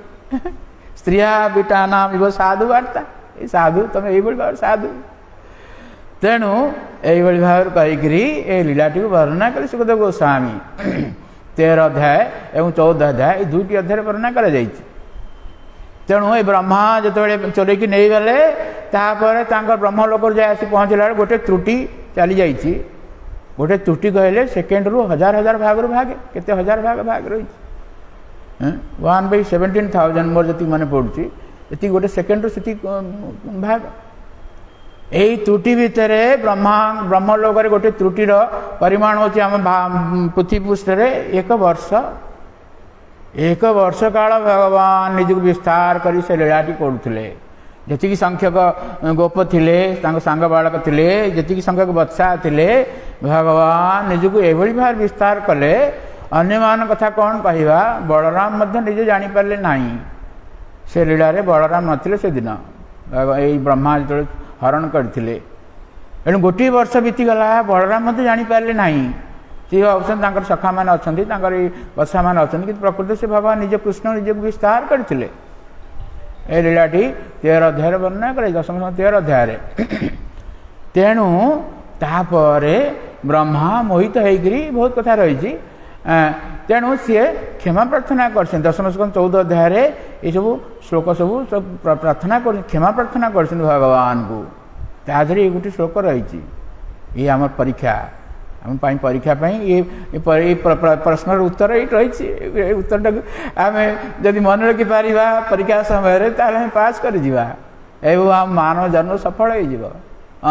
स्त्रिया बीटा नाम एवं साधु वार्ता ये साधु तुम ये भाव साधु तेणु यही भाव कहीकि ये लीलाटी को वर्णना कर सुखदेव गोस्वामी 13 अध्याय एवं 14 अध्याय दुईटी अध्याय वर्णना कर तेणु ये ब्रह्मा जो चोरैकी नहीं गले तापर ब्रह्मलोक जाए आसी पहुँचला गोटे त्रुटि चली जाइए गोटे त्रुटि कहले सेकेंड रु हजार हजार भाग रू भागे केते हजार भाग रही 1/17,000 मोर जी मन पड़ुची ये गोटे सेकेंड रु से भाग यही त्रुटि भितर ब्रह्मलोक गोटे त्रुटिर परिमाण होची आम पृथ्वी पृष्ठ एक वर्ष काल भगवान निज विस्तार कर से लीलाटी करुले जी संख्यक गोप थे सांग बालक थे जी संख्यक बत्सा थे भगवान निजक एभली भाव विस्तार कले अन्य मान कथा कौन कहवा बलराम निजे जानीपारे ना से लीला बलराम नथिले से दिन यही ब्रह्मा जो हरण करते एणु गोटे वर्ष बीतीगला बलराम जानीपारे ना सी भावुन सखा मान अच्छा बसा मान अच्छा कि प्रकृति से भगवान निज कृष्ण निज विस्तार करते ये लीलाटी 13 अध्याय वर्णना करे 10 अध्याय तेणु तापर ब्रह्मा मोहित होकर बहुत कथा रही तेणु सी क्षमा प्रार्थना कर 10 अध्याय ये सब श्लोक सब प्रार्थना कर क्षमा प्रार्थना कर भगवान को तादर ये गोटे श्लोक रही ये आम परीक्षा आम परीक्षा ये प्रश्न उत्तर ये रही उत्तर आम जदि मन रखिपर परीक्षा समय ताल पास कर आम मानव जन्म सफल हो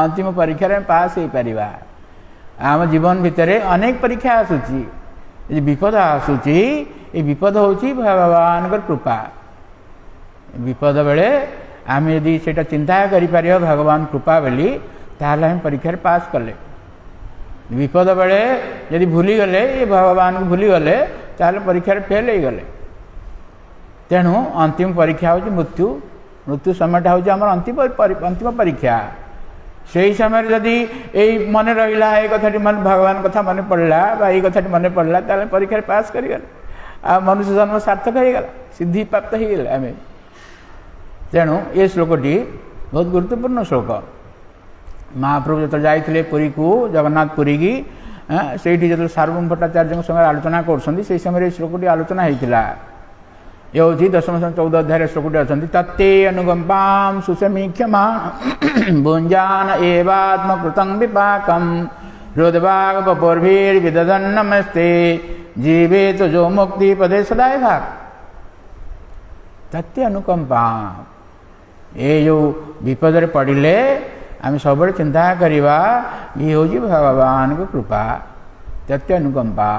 अंतिम परीक्षा पास हो पार आम जीवन भितर अनेक परीक्षा आसूची विपद आसूची ये विपद हूँ भगवान कृपा विपद बेले आम यदि से चिंता कर भगवान कृपा बोली ताल हम परीक्षा पास कले विपद बेले यदि भूली गले ये भगवान को भूली गले ताल परीक्षा फेल हो गले तेणु अंतिम परीक्षा हूँ मृत्यु मृत्यु समयटा हूँ आम अंतिम परीक्षा से ही समय जदि यही मन रहा ये कथाटी मन भगवान कथा मन पड़ला ये कथाटी मन पड़ला ताल परीक्षा पास करगले आ मनुष्य जन्म सार्थक हो गला सिद्धि प्राप्त हो गले आम तेणु ये श्लोकटी बहुत गुरुत्वपूर्ण श्लोक महाप्रभु जो जाते पुरी को जगन्नाथपुरी की से जो सार्वभौम भट्टाचार्य संगे आलोचना कर समय श्लोकटी आलोचना होता ये हूँ 10-14 अध्याय श्लोकटी अच्छा तत्ते अनुकंपां सुसमीक्षमा भुंजान एवात्मकृतं विपाकं हृदवाग बपोर्भिर्विदधन् नमस्ते जीवे तो जो मुक्ति पदे सदाय भाग तत्ते अनुकंपा ये जो विपद पड़े आम सब चिंता करवा ये हूँ भगवान को कृपा तत्ते अनुकंपा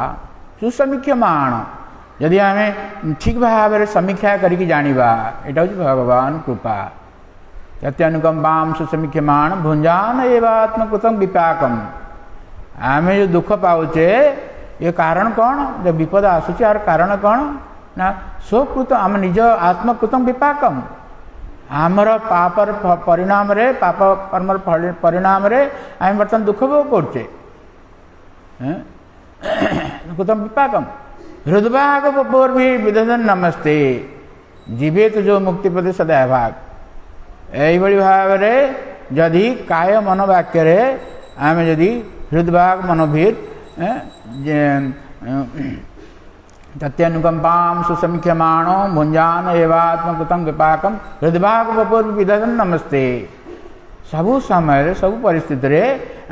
सुसमीक्षमाण यदि आम ठीक भाव में समीक्षा करके जानिबा एटा हूँ भगवान कृपा तत्ते अनुकंपां सुसमीक्षमाण भुंजान एवात्मकृतं विपाकम आम जो दुख पाचे ये कारण कौन जब विपद आसूची यार कारण कौन ना स्वकृत आम निज आत्मकृतं विपाकम आमर पापर परिणाम रे पाप कर्मर परिणाम रे आम बर्तमान दुख भोग करचे कृतं विपाकम हृदभाग भी विदधन् नमस्ते जीवे तो जो मुक्ति पदे सदा भाग यही भाव में जदि काय मन वाक्य आम जदि हृदभाग मनोभीर तत्नुकंपां सुसमीक्षमाणो भुंजान एवात्मकृतं विपाकम हृदभाग विदधन् नमस्ते सबु समय सबु परिस्थिति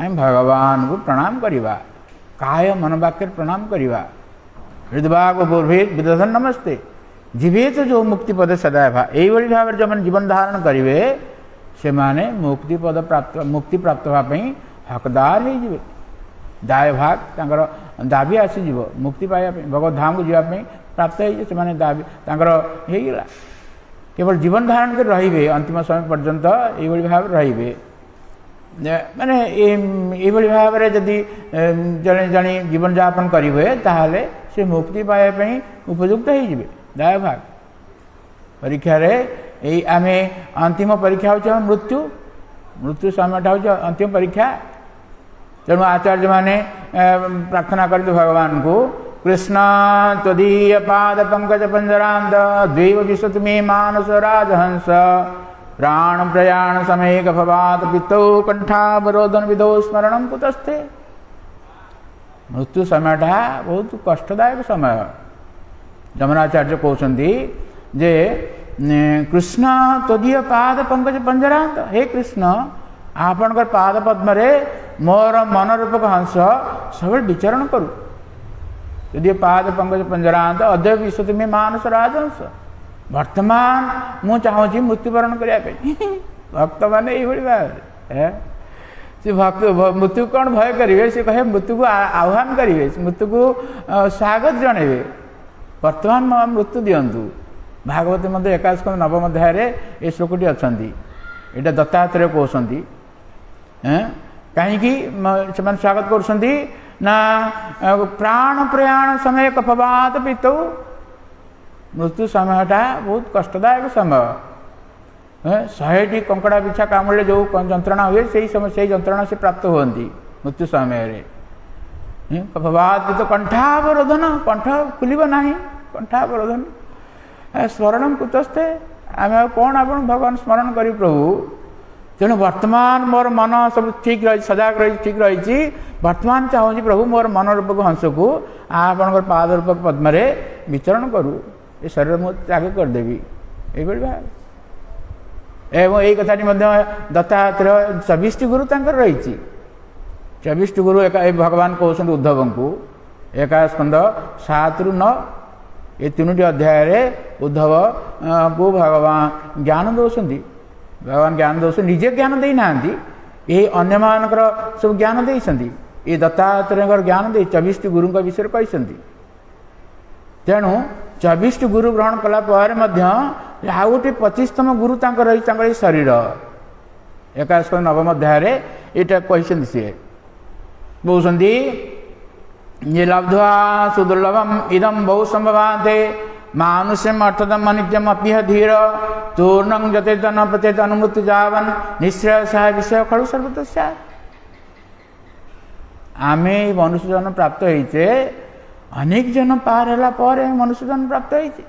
आम भगवान को प्रणाम करवा काय मन वाक्य प्रणाम करवा हृदभाग विदधन् नमस्ते जीवे तो जो मुक्ति पद सदा भा यही भाव में जो मैंने जीवन धारण करेंगे से माने मुक्ति पद प्राप्त मुक्ति प्राप्त होगापी हकदार हो दाय भाग तांकर दाबी आसीଯିव मुक्ति पाइबा भगवत धाम को जावाई प्राप्त हो दाबी तांकर होगा केवल जीवन धारण कर रे अंतिम समय पर्यंत ये भाव रे माने ये भाव में जदि जड़े जड़े जीवन यापन करेंगे ताहले से मुक्ति पाइबा उपयुक्त हो दाय भाग परीक्षा रे आम अंतिम परीक्षा हो मृत्यु मृत्यु समय हूँ अंतिम परीक्षा तेणु आचार्य माने प्रार्थना करते भगवान को कृष्ण त्वदीय पाद पंकज पंजरांत द्वैव विशत मे मानस राजहंस प्राण प्रयाण समय भवात पितौ कंठावरोधन विधौ स्मरण कुतस्ते। मृत्यु समयटा बहुत कष्टदायक समय जमनाचार्य कहते जे कृष्ण तदीय पाद पंकज पंजरांत हे कृष्ण आपणकर पाद पद्म मोर मन रूपक हंस सब विचरण करू यदि पाद पंकज पंजरांत अद्य विश्व में मानस राजहंस वर्तमान मु चाहूँगी मृत्युवरण करने भक्त मैंने ये भाव से भक्त मृत्यु कौन भय करेंगे सी कहे मृत्यु को आह्वान करेंगे मृत्यु को स्वागत जनइबे वर्तमान मृत्यु दिंतु भागवत मध्य 21 नवम अध्याय ये श्लोकटी अच्छा यहाँ दत्तात्रेय कहते कहीं स्वागत करना प्राण प्रयाण समय कफवात पितौ मृत्यु समयटा बहुत कष्टदायक समय 100टी कंकड़ा बिछा कामुड़े जो जंत्रणा हुए से समय से जंत्रणा से प्राप्त होती मृत्यु समय कफवात पितौ कंठावरोधन कंठ खुल ना कंठावरोधन स्मरण कुतस्ते आम कौन आप भगवान स्मरण करी प्रभु तेणु वर्तमान मोर मन सब ठीक रही सजाग रही ठीक रही वर्तमान चाहूँगी प्रभु मोर मन रूपक हंस को आपण पाद रूपक पद्म विचरण करू ये शरीर मुझे त्याग करदेवी ये भाव एवं यही कथाटी दत्तात्रेय 24टी गुरु तंकर रही 24टी गुरु भगवान कहते उद्धव को 1 स्कंद 7 ରୁ 9 ये 3टी अध्याय उद्धव को भगवान ज्ञान दौरान भगवान ज्ञान दौरान निजे ज्ञान दे ना ये अन्य मानकर सब ज्ञान देती ये दत्तात्रेय ज्ञान दे 24टी गुरु विषय कहते तेणु 24टी गुरु ग्रहण कलापर आउ गोटे 25तम गुरु रही शरीर 21 नवम अध्याय यहाँ कहते सी कहते ये लब्ध्वा सुदुर्लभम इदम बहु संभवाते मानुष्यम अर्थदम अनित्यम अपिह धीर तूर्णं जते तन प्रत्येत अनुमृत्यु जावन निश्चय सह विषय खड़ु सर्वतस्या आमे मनुष्य जन्म प्राप्त होइचे अनेक जन पार होला पर मनुष्य जन्म प्राप्त होइचे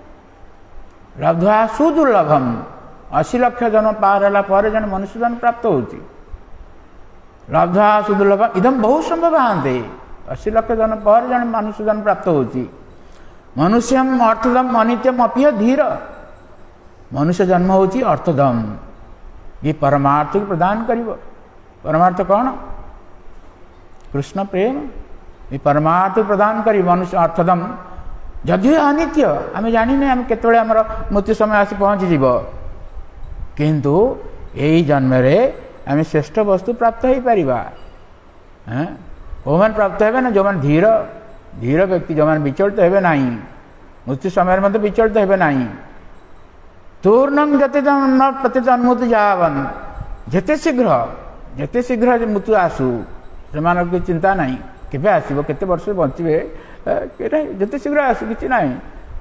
लब्ध्वा सुदुर्लभम 80 लाख जन पार होला पर जन मनुष्य जन्म प्राप्त होची लब्ध्वा सुदुर्लभम इदम बहु संभवाते 80 लाख जन पर जन मनुष्य जन्म प्राप्त होची मनुष्यम अर्थदम अनित्यम अपिह धीर मनुष्य जन्म होची अर्थदम ये परमार्थ को प्रदान करिवो परमार्थ कौन कृष्ण प्रेम ये परमार्थ प्रदान करी मनुष्य अर्थदम जदि अनित्य आम जानी आम केतबेले आमर मृत्यु समय आसी पहुँची जीव किंतु यही जन्म रे आम श्रेष्ठ वस्तु प्राप्त हो पारिबा कौन प्राप्त हे ना जो मैंने धीर धीर व्यक्ति जो मैंने विचलित हे ना मृत्यु समय मत विचलित हे ना तूर्णं जते न प्रत्येत अनुमति जावन जेते शीघ्र मृत्यु आसू से चिंता नहीं केबे आसीबो केते वर्ष बंचिबे जेते शीघ्र आसू किछि नाही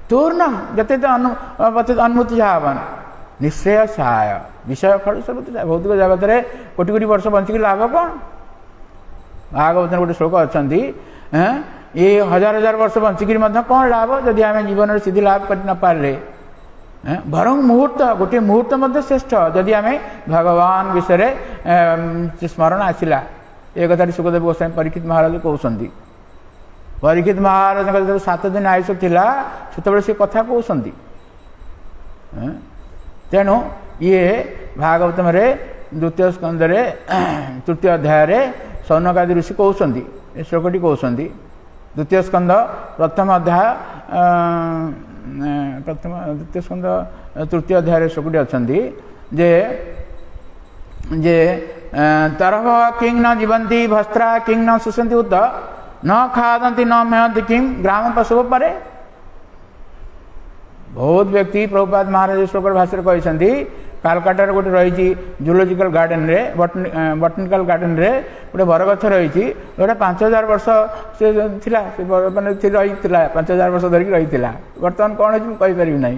तूर्णं जते प्रत्येत अनुमति जावन निश्चय सहाय विषय फल सब भौतिक जगत रे कोटि कोटि वर्ष बंचिक लाभ कौन भागवत गोटे श्लोक अच्छा ये 1000 वर्ष बंचिक कौन लाभ जदि आम जीवन सिद्धि लाभ कर न पारे बरं मुहूर्त गोटे मुहूर्त श्रेष्ठ जदि आम भगवान विषय स्मरण आसला ये कथा सुखदेव गोस्वामी परीक्षित महाराज कहते परीक्षित महाराज 7 दिन आयुष थिला सेतबेले से कथा कहते तेणु ये भागवत द्वितीय स्कंद तृतीय अध्याय सौनकादि ऋषि कहते श्लोकटी कहते द्वितीय स्कंद प्रथम अध्याय द्वितीय स्कंद तृतीय अध्याय श्लोकटी अच्छा जे तरभ किं न जीवन्ति भस्त्रा किं न सुसन्ति उत न खादन्ति न मेहन्ति किं ग्राम पशु परे। बहुत व्यक्ति प्रभुपाद महाराज श्लोक भाषा कहते कालकाटार गोटे रही जूलोजिकल गार्डन रे बटनिकल गार्डन रे गोटे बरगछ रही जोटा 5000 वर्ष से थिला माने रही 5000 वर्ष धरिक रही बर्तमान कौन हो कहीपर ना।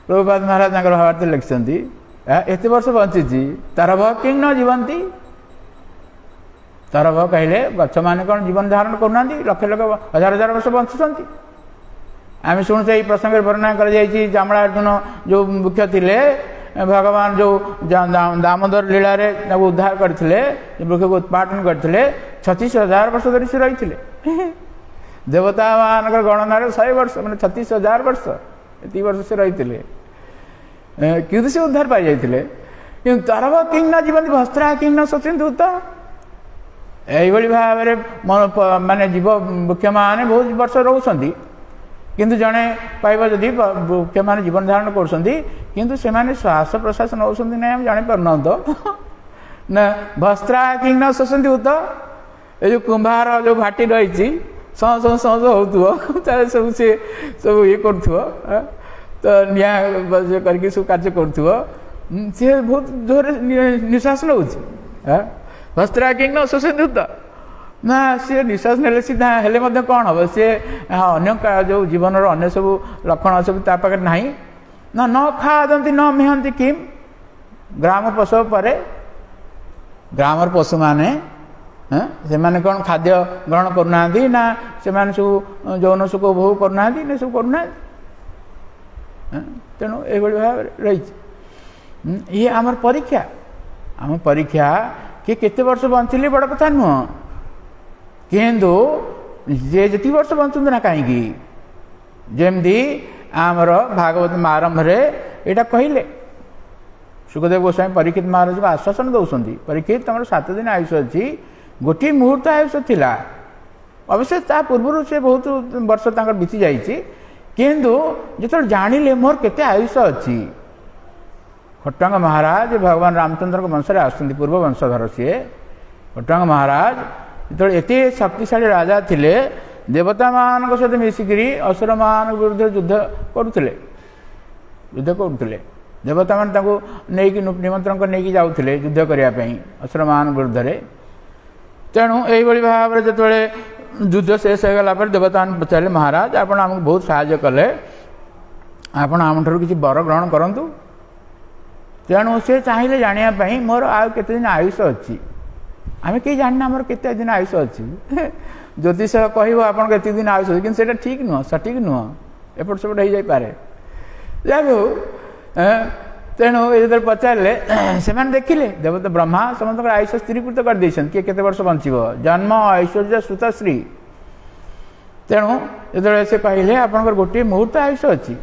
प्रभुपाद महाराज भावार्थ लिखिं एत वर्ष बंची तरभ कि न जीवंती। तरभ कहले गछ मैंने कौन जीवन धारण करना लक्ष लक्ष हजार हजार वर्ष बंचुंट। आम शुणुचे ये प्रसंग वर्णना कर जामला अर्जुन जो मुख्य थे भगवान जो दामोदर लीला रे उद्धार करते वृक्ष को उत्पादन करते 36,000 वर्ष धरी से रही देवता मान गणना 100 वर्ष मैंने 36,000 वर्ष ये वर्ष से रही किंतु से उद्धार पाई जाते कि तरभ किं न जीवन भस्त्रा किं न शोचन्तु तो यही भाव में माने जीव वृक्ष मैंने बहुत वर्ष रोचती किंतु जड़े पाइबा जदि वृक्ष मैंने जीवन धारण कर श्वास प्रश्वास नौ ना जापार तो न भस्त्रा कि न शोचन्ति उत ये जो कुंभार जो भाटी रही सौ सौ सौ सब सी सब ये कर तो निया करके सब कार्य कर सी बहुत जोर निश्वास नौ भस्त्रा कि न शोचन्ति उत ना सी निश्वास ने सीधा हेले कौन हम सी अन्य जो जीवन अन्य सब लक्षण सब पाखे ना ना न खादंती न मेहंती किम ग्राम पशु पर ग्रामर पशु माने से माने कौन खाद्य ग्रहण करना ना से माने सब यौन सुख उपभोग करना ना सब करना तेणु ये भाव रही ये आम परीक्षा कि केते वर्ष बंचिले बड़ कथा नुह किंतु जे जी वर्ष बंचु ना कहीं जमती आमर भागवत आरंभ यहाँ कहले सुखदेव गोस्वामी परीक्षित महाराज को आश्वासन दौरान परीक्षित तुम 7 दिन आयुष अच्छी गोटे मुहूर्त आयुष थिला अवश्य ता पूर्व से बहुत वर्ष बीती जाइए किंतु जो जानिले मोर केते आयुष अच्छी खट्टांग महाराज भगवान रामचंद्र को वंश आसुँच पूर्व वंशधर सी खट्टांग महाराज जो एत शक्तिशाली राजा थिले देवता मान सहित मिसिकी असुर मान विरुद्ध युद्ध करुले देवता मान निमंत्रण कर नहीं जाते युद्ध करने असुर मान विरुद्ध में तेणु यही भाव में जो युद्ध शेष हो गला देवता मान पचारे महाराज आपड़ आमको बहुत साहाय्य कले आपण आम ठार किसी बर ग्रहण करूँ तेणु सी चाहिए जानापी मोर आउ केते दिन आयुष अच्छी आम कहीं जानना आमर केते दिन आयुष अच्छी ज्योतिष कह आप दिन आयुष कि ठीक नुह सठिक नुह एपट सेपट हो जापे जाऊ तेणु ये पचारे से देखिले देवता ब्रह्मा समस्त आयुष स्थिरीकृत करदे किए केते वर्ष बंचब जन्म ऐश्वर्य सुतश्री तेणु जो से कहले आप गोटे मुहूर्त आयुष अच्छी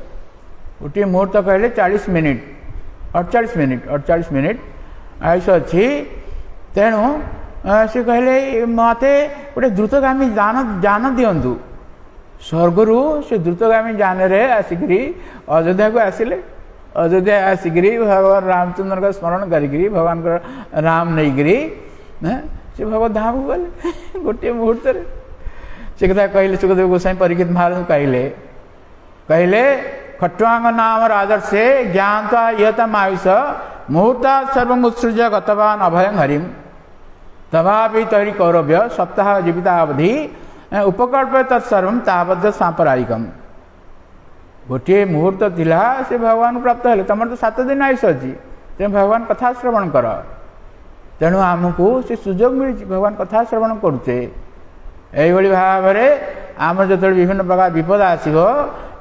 गोटे मुहूर्त कहले 40 मिनिट 48 मिनिट आयुष अच्छी तेणु से कहले मते गोटे द्रुतगामी जान दिंतु स्वर्गरु से द्रुतगामी जान रे आसिकी अयोध्या को आसिले अयोध्या आसिकी भगवान रामचंद्र का स्मरण करी भगवान को राम नहीं से भगवत धाम को गले गोटे मुहूर्त से कथा कहले सुखदेव गोस्वामी परीक्षित महाराज कहले खट्वांग नाम राजर्षे ज्ञाता यतम आयुष मुहूर्ता सर्वमुत्सृज गतवान अभयं हरिम तभापि तरी कौरव्य सप्ताह जीवितावधि उपकल्प तत्सर्व तावद्ध सांपरायिकम गोटे मुहूर्त थिला से भगवान प्राप्त हेले तुम तो 7 दिन आयुष अच्छी तेणु भगवान कथा श्रवण कर तेणु आमको से सुजोग मिली भगवान कथा श्रवण करुचे यही भाव में आम जो विभिन्न प्रकार विपद आसो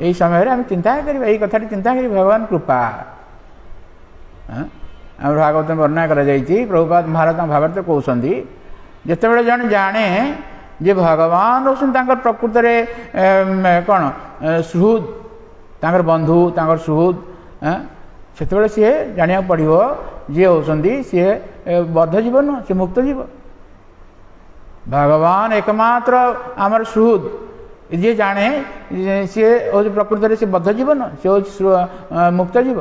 यही समय आम चिंता करें यही कथा चिंता करें भगवान कृपा आम भागवत वर्णना कर प्रभुपाद महाराज भावार्थ कहते जिते जन जाने जे भगवान रोशन प्रकृत कौन सुहृद तांकर बंधु तांकर सुहृद से सी जाना पड़ो जी होती सी बद्ध जीवन सी मुक्त जीव भगवान एकमात्र आमर सुहृद जी जाने सी हूँ प्रकृत से बद्ध जीवन सी हूँ मुक्त जीव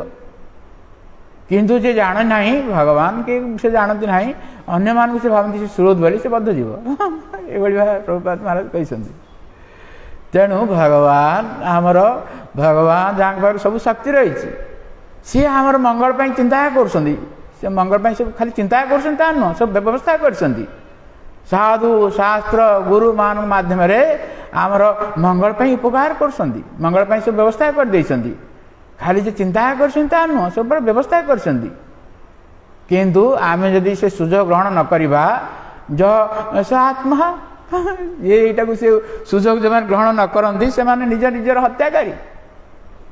किंतु जे जाने नहीं भगवान के से जानती नहीं अन्य मान से भावती से सुरोध बोली से बद्ध जीव ये प्रभुपाद महाराज कहते तेणु भगवान आमर भगवान जहाँ पाखे सब शक्ति रही सी आमर मंगल पर चिंता कर मंगल पर सब खाली चिंता कर नुह सब व्यवस्था कर साधु शास्त्र गुरु मान माध्यम आमर मंगल पर उपकार कर मंगल पर सब व्यवस्था कर खाली जो चिंता कर नुह सब व्यवस्था कर किंतु आम जदि से सुजोग ग्रहण न करवा जो स आत्मा येटा को से सुजोग जो ग्रहण न करती से निज निजर हत्याकारी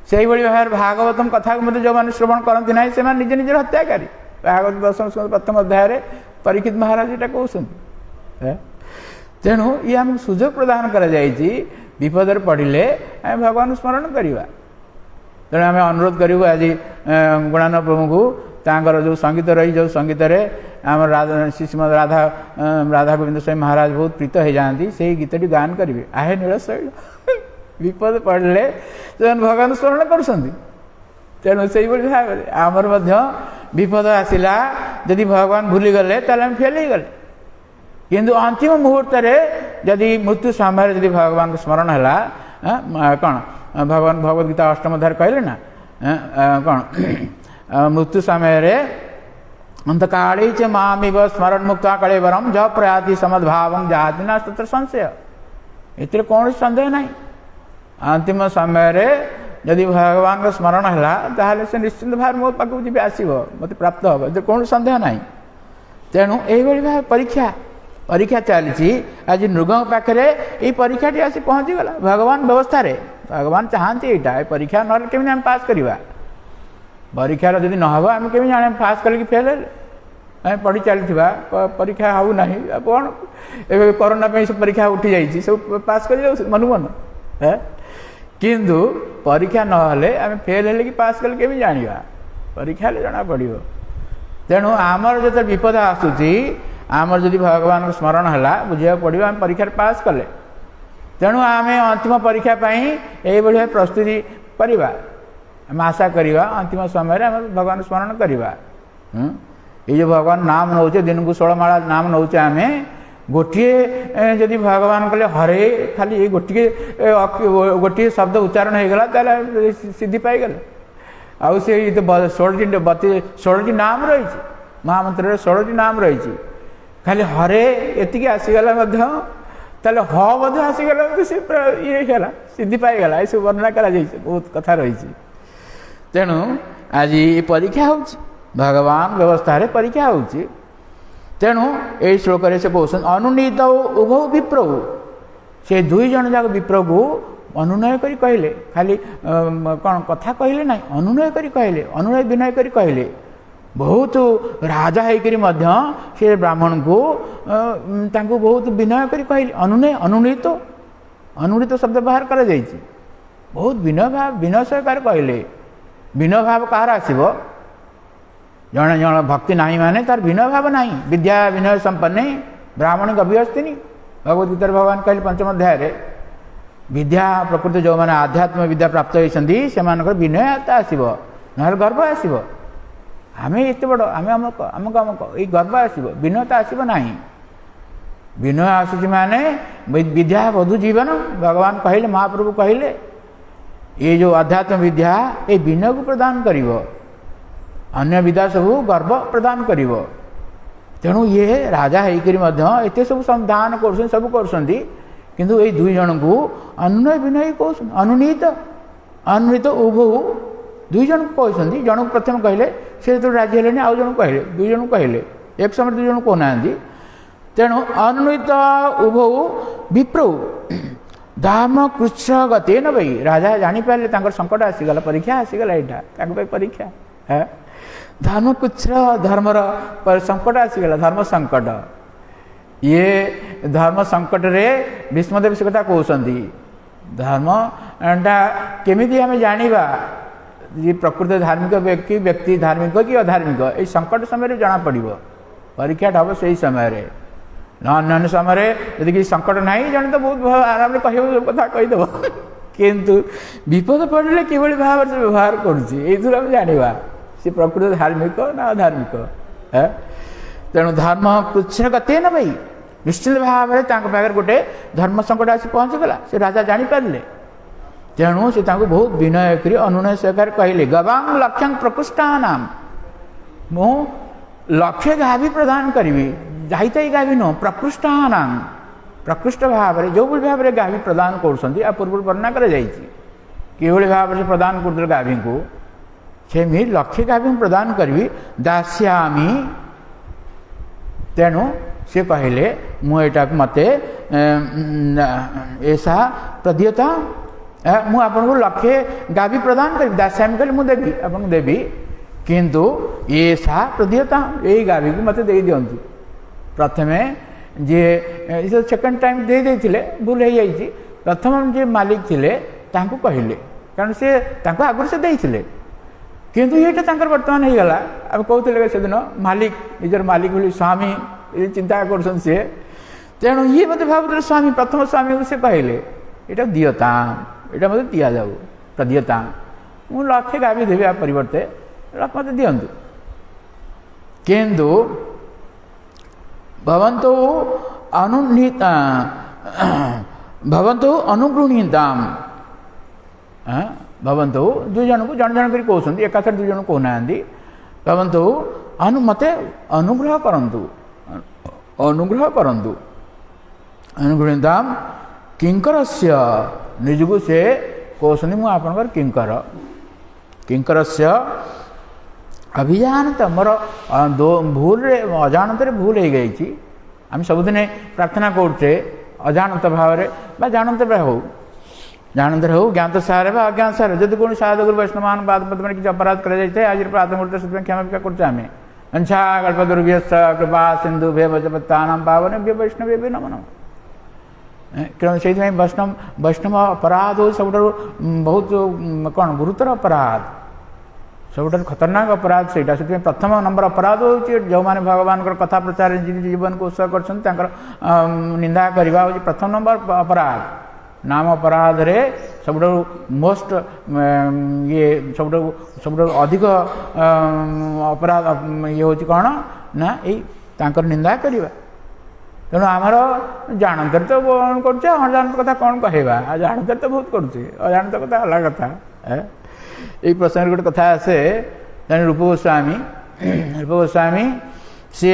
से भाव भागवतम कथा को जो मैंने श्रवण करती ना से निज निजर हत्याकारी भागवत दशम प्रथम अध्याय परीक्षित महाराज यहाँ कहते तेणु ये आम सुजोग प्रदान कर विपद पड़े आम भगवान स्मरण करवा तेणु आम अनुरोध करूँ आज गुणानंद प्रभु को तांकर जो संगीत रही जो संगीत आम श्रीमद राधा राधा गोविंद स्वामी महाराज बहुत प्रीत हो जाती से गीतटी गान करेंगे आहे नीलशैल विपद पड़े भगवान स्मरण कर तेणु से भाव आमर विपद आसला जदि भगवान भूलीगले आम फेल हो गले किंतु अंतिम मुहूर्त जदि मृत्यु समय जदि भगवान स्मरण है कौन भगवान भगवद गीता अष्टम अध्याय कहले ना कौन मृत्यु समय अंत काले च मामिव स्मरण मुक्ता कलेवरम ज प्रयाति समद्भाव जाति ना तत्र संशय एतिर कौन संदेह नहीं अंतिम समय जदि भगवान का स्मरण है से निश्चिंत भाव मो पाक जी आसो मत प्राप्त हम ए कौन संदेह नहीं तेणु यही भाव परीक्षा परीक्षा चली आज नृग पाखे ये परीक्षा टी आसी पहुँचीगला भगवान व्यवस्था भगवान चाहती यहाँ परीक्षा ना केमी आम पास करवा परीक्षार जब नहब आम केमी जाने पास कल कि फेल है पढ़ी चली परीक्षा हो ना कौन ए कोरोना सब परीक्षा उठी जाइए सब पास कर मन मन है किंतु परीक्षा नहले आम फेल है कि पास कल केमी जाना परीक्षा जना पड़ो तेणु आमर जो विपद आसूसी आमर जदि भगवान स्मरण है बुझा पड़ो आम परीक्षा पास कले तेणु आम अंतिम परीक्षा ये प्रस्तुति करवा आम आशा करवा अंतिम समय आम भगवान स्मरण करवा ये जो भगवान नाम नौचे दिन को 16 माला नाम नौचे आम गोटे जदि भगवान कहले हरे खाली गोटे शब्द उच्चारण हो गला सिद्धि पाईगले आउ से 16टी नाम रही महामंत्र 16टी नाम रही खाली हरे एति आसीगला ताले ह आसीगला ये सिद्धि पाईगला ये वर्णना करा बहुत कथा रही तेणु आज ये परीक्षा हो भगवान व्यवस्था परीक्षा हो तेणु ये श्लोक से कहते अनुनीत उभौ विप्र से दुई जन जाक विप्र को अनुनय करी कहले खाली कौन कथा कहले ना अनुनय करी कहले अनुनय विनय करी कहले बहुत राजा होकर से ब्राह्मण को बहुत विनय करी कहले अनुनय अनुनीत अनुनीत शब्द बाहर कर बहुत विनय भाव विनय सहकार कहले विनय भाव कहार आसब जड़े जन भक्ति नहीं माने तार विनय भाव नहीं विद्या विनय संपन्न ब्राह्मण अभिहस्तिनी भगवदगीता भगवान कहले पंचम अध्याय विद्या प्रकृति जो मैंने आध्यात्म विद्या प्राप्त होती से विनयता आसब ना गर्व आसब आम एत बड़ आम अमुक अमुक अमुक ये गर्व आसब विनयता आसब ना विनय आसूची माने विद्या बधु जीवन भगवान कहले महाप्रभु कहले ये जो अध्यात्म विद्या ये विनय को प्रदान करिवो अन्य विद्या सब गर्व प्रदान करिवो तेणु ये राजा होकर एत सब संधान कर सब कर किंतु ये दुई जन को अनुनय विनय कह अनुनीत अनुनीत उभौ दुई जन को कहते जन को प्रथम कहले से तो राजी हेले आउ जन कहले दुई जन कहले एक समय दुई जन कहना तेणु अनुनीत उभौ विप्र धर्म कृच्छ गते न भाई राजा जापारे संकट आसीगला परीक्षा आसीगला यहाँ परीक्षा है धर्म कुछ धर्मर संकट आसीगला धर्म संकट ये धर्म संकट रे भीष्मदेव से कथा कहते धर्म केमी आम जाना ये प्रकृत धार्मिक व्यक्ति धार्मिक कि अधार्मिक ये संकट समय जना पड़ो परीक्षा हम से समय अन्य समय यदि कि संकट ना जन तो बहुत आराम से कह कथा कहीदेव किंतु विपद पड़े कि भाव से व्यवहार करुँच जाना सी प्रकृत धार्मिक ना अधार्मिक है तेणु धर्म कृच्छ गते न भाई निश्चित भाव में गोटे धर्म संकट आसी पहुँचीगला से राजा जापारे तेणु से बहुत विनय कर अनुनय सहकार कहले गवांग लक्ष्यं प्रकृष्टानाम मु लक्ष्य गाभी प्रदान करी जाता ही गाभी नुह प्रकृष्टानाम प्रकृष्ट भाव में जो भाव में गाभी प्रदान कर पूर्व वर्णना कर भाव से प्रदान कर गाभी को से लक्ष्य गाभी प्रदान करी दास्यामी तेणु से कहले मुटा मते ऐसा प्रदीयता मु आपन को लक्ष्य गाभी प्रदान करी दास्यामी कहले मुझे देवी आपन देवी किंतु ऐसा प्रदीयता यही गाभी को मते दे दियंतु प्रथमे जे सेकंड टाइम दे देथिले भूल हो जाइए प्रथम जे मालिक थिले तांको कहले कारण से तांको आगुर से देथिले किंतु ये बर्तमान हो गला अब कहते से दिन मालिक निजर मालिक बोली स्वामी चिंता कर तेणु ये मत भाव स्वामी प्रथम स्वामी को से कहले यहाँ दियता यहाँ मत दि जाऊ प्रदीयता मु लक्ष्य गाभी देवी आ परिवर्ते मत दिंतु किंतु भवन्तु अनुगृहीताम भवन्तु दुई जन को जन जन कर कहते एकाथर दुई जन कहना भवन्तु मते अनुग्रह करंतु अनुगृहीताम किंकरस्य निजगु से कहते मु आपनकर किंकरस्य अभिजानत मोर भूल अजाणत भूल हो गई आम सबुदिन प्रार्थना करते अजाणत भाव में जानत हो जानते हो ज्ञात सारे अज्ञात सारे जब कौन साधु वैष्णवान बाद में किसी अपराध कर आज प्रार्थना करते से क्षमा पिका करते आम अंशा कल्पदुर्भ्यश्च कृपा सिंधु भे भजपत्ता पावनेभ्यो वैष्णवेभ्यो नमो नमः से वैष्णव अपराध हो सब बहुत कौन गुरुतर अपराध सब खतरनाक अपराध से प्रथम नंबर अपराध हो जो मैंने भगवान कथा प्रचार जीवन को उत्सर्ग कर निंदा करवा हूँ प्रथम नंबर अपराध नाम अपराध रे सब मोस्ट ये सब अधिक अपराध ये हूँ कौन ना यही निंदा करवा तेणु आमर जानतर तो कर अजाणत कथा कौन कहवा जानतर तो बहुत करुचे अजाणत कथा अलग कथा यही प्रसंग गोटे कथा आसे रूप गोस्वामी सी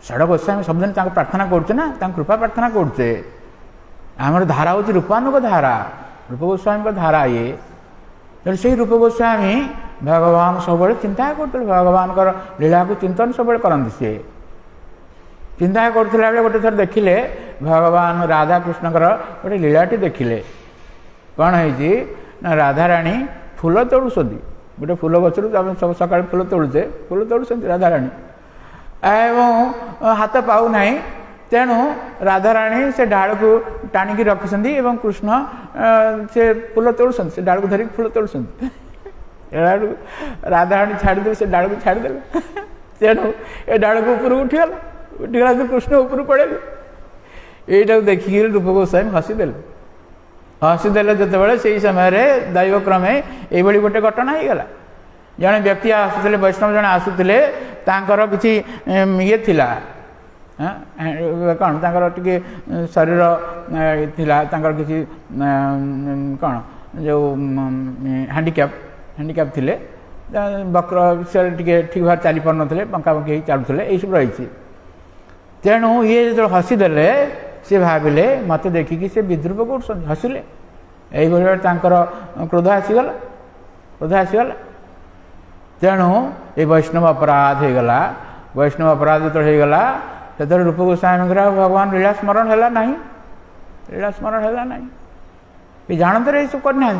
षड गोस्वामी सबदिन प्रार्थना करते ना कृपा प्रार्थना करते आमर धारा हूँ रूपानुग धारा रूप गोस्वामी धारा ये तेणु से रूप गोस्वामी भगवान सब चिंता करते भगवान लीला को चिंतन सब करते सी चिंता करते गोटे थर देखिले भगवान राधा कृष्ण गोटे लीलाटी देखिले कौन है ना राधाराणी फूल तोड़ुंट गोटे फूल गचर सब सका फूल तोड़ुचे फूल तोड़ुंट राधाराणी एवं हाथ पाऊ ना तेणु राधाराणी से डाल को टाणिकी रखिंट एवं कृष्ण से फूल तोड़ुंट से डाल को धरिक फूल तोड़ुंट राधाराणी छाड़दे से डाल को छाड़दे तेणु ए डाल को ऊपर उठीगला तो कृष्ण ऊपर पड़े यहीटा देखिए रूप गोस्वामी हसीदेले जो से समय दैव क्रमे ये गोटे घटना हो गला जड़े व्यक्ति आसुले वैष्णव जड़े आसुले कि ये थिला कौन टे शरीर थिला किसी कौन जो हैंडिकैप थिले वक्र से ठीक भाव चली पार ना बंका बंकी चलुले ये सब रही तेणु ये जो हसीदेले सी भाविले मत देखिकी से विद्रूप कर हसिले यही क्रोध आसीगला तेणु ये वैष्णव अपराध हो गला वैष्णव अपराध जो होगला से रूप गोस्वामी भगवान लीला स्मरण है ना लीला स्मरण है ना ये जानते ये सब करना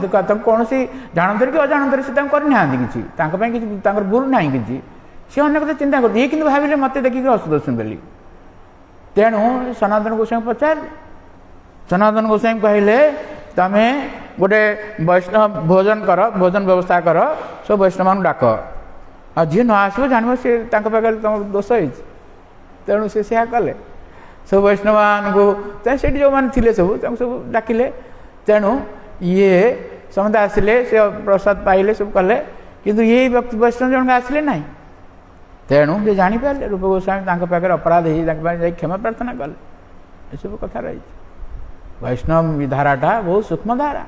कौन सी जानते कि अजाणत से करना किसी भूल ना कि सी अनेक कथा चिंता करते ये कि भाविले मत देखिए हसुदर्शन बोली तेणु सनातन गोस्वामी पचार सनातन गोस्वामी कहले तमें गोटे वैष्णव भोजन कर भोजन व्यवस्था कर सब वैष्णव डाक आ जी न आसो जान सी पाखे तुम दोष हो तेणु से कले सब वैष्णव को से जो मैंने थे सब सब डाकिले तेणु ये समस्ते आसिले से प्रसाद पाइले सब कले किंतु ये भक्त वैष्णव जन आसिले ना तेणु से जापारे रूप गोस्वामी पाखे अपराध हो क्षमा प्रार्थना कले ये सब कथा रही वैष्णव धाराटा बहुत सूक्ष्म धारा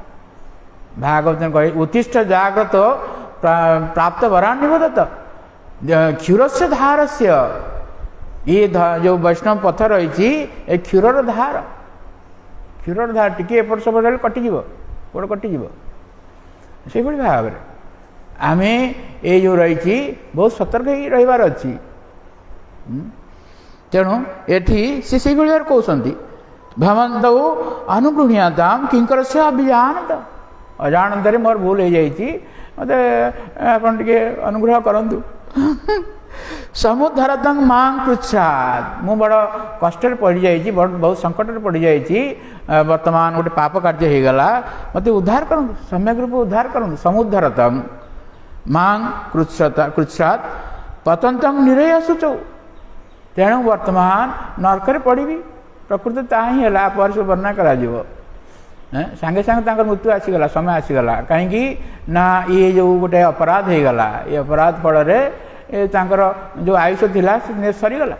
भागवत कह उत्तिष्ठ जाग्रत प्राप्त वरान्निबोधत क्षीर से धार से ये जो वैष्णव पथ रही क्षीर धार टी एपट सेपट हेल्ले कटिज गोड़ कटिज से भाव में आम ये जो रही बहुत सतर्क रहीबार अच्छी तेणु ये से भाव कहते भवंत अनुगृह्यता किंकर से अभिजानत अजाणत मोर भूल हो जाती मत आप अनुग्रह करूँ समुद्धरत माँ पृछात मु बड़ कष्ट पड़ जाइए बहुत संकट पड़ जाइए वर्तमान गोटे पाप कार्य हो गला मत उद्धार करूँ सम्यक रूप उद्धार करूँ समुद्धरतम माँ कृच्छात पतंतम निरय शुचौ तेणु वर्तमान नरक पड़ी प्रकृति ता ही है पर से वर्णना करा सांगे सांगे मृत्यु आसीगला समय आसीगला कहीं ना ये जो गोटे अपराध हो गला ये अपराध फल जो आयुष थिला सरीगला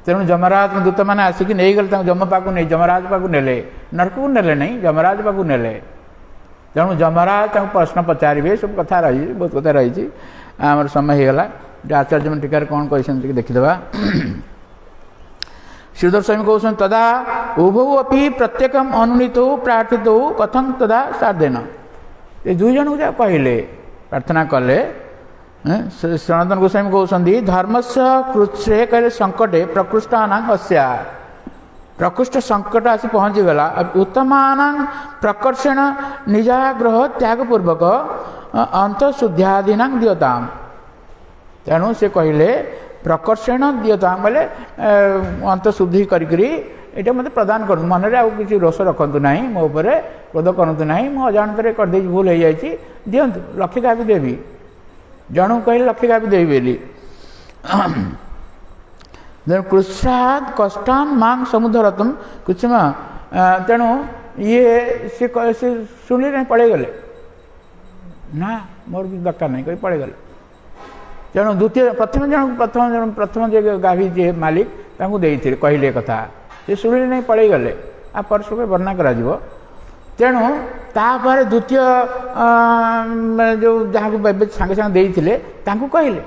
तेणु जमराज दूत मैंने आसिक नहीं गले जम पाक नहीं जमराज पाक नेले नरक को नेले नहीं जमराज पाक नेले तेणु जमराज प्रश्न पचारे सब कथा रही बहुत कथा रही आमर समय होगा आचार्य मैंने टीकार कौन कहते देखीदे श्रीधर स्वामी कहते तदा उभौ अपि प्रत्येकम अनुनीत प्रार्थित कथम तदा साधेन ये दुई जन को कहले प्रार्थना कले सनातन गोस्वामी कहते धर्म से कृच्छ्रे कहले संकटे प्रकृष्टानां हस्या प्रकृष्ट संकट आसी पहुँचीगला उत्तमान प्रकर्षण निजाग्रह त्यागपूर्वक अंतशुद्ध्यादीना दीयताम तेणु से कहले प्रकर्षण दीयताम बोले अंतशुद्धि करी ये मत प्रदान कर मन में आउ किसी रोष रखु ना मो क्रोध करूँ ना मो अजाणत करदे भूल हो जाए दिंतु लक्षे का भी देवी जन कहले लक्षे का भी देवी बोली कृष्णाद कष्टान मांग समुद्धरतम कुछ तेणु ये से शुणिले नहीं पड़े गले ना मोर दरकार नहीं कही पड़े गले तेणु द्वितीय प्रथम जो गाभी जी मालिक कहले कथा से शुणिले नहीं पड़े गले आ परस्पर वर्णना करा तेणु तापर द्वितीय जो जहाँ सांगे सांगे देते कहले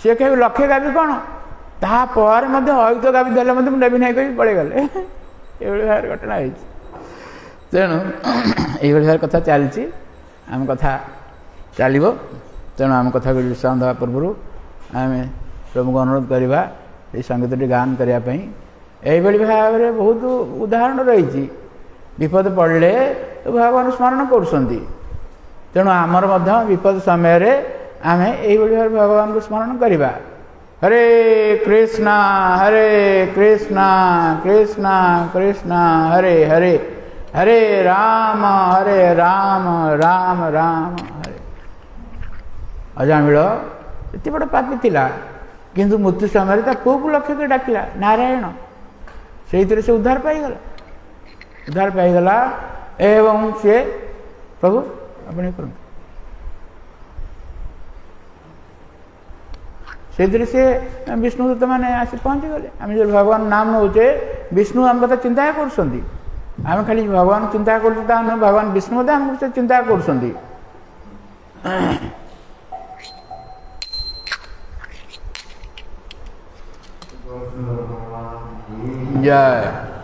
सी कह लक्षे गाभी कौन तापर अयुक्त गाभी देले नेबी नहीं कही पड़े गले ये भाव घटना हो तेणु ये भाव कथा चलती आम कथा चलो तेणु आम कथा को विश्राम देवा पूर्व आम प्रभु को अनुरोध करवा ये संगीत गान करने यही भाव में बहुत उदाहरण रही विपद पड़े तो भगवान स्मरण करुँच आमर विपद समय आम यही भाव भगवान को स्मरण करवा हरे कृष्णा कृष्णा कृष्णा हरे हरे हरे राम राम राम हरे अजामिल एत बड़ पापी थिला किंतु मृत्यु समय पुओ को लक्ष्य कर डाकिला नारायण से से उद्धार पाईगला एवं सी प्रभु अपने कर से विष्णुदूत मैंने आसी पहुँची गले आम जो भगवान नाम नौचे विष्णु आम कथा चिंता करें खाली भगवान चिंता कर भगवान विष्णु आम चिंता कर जय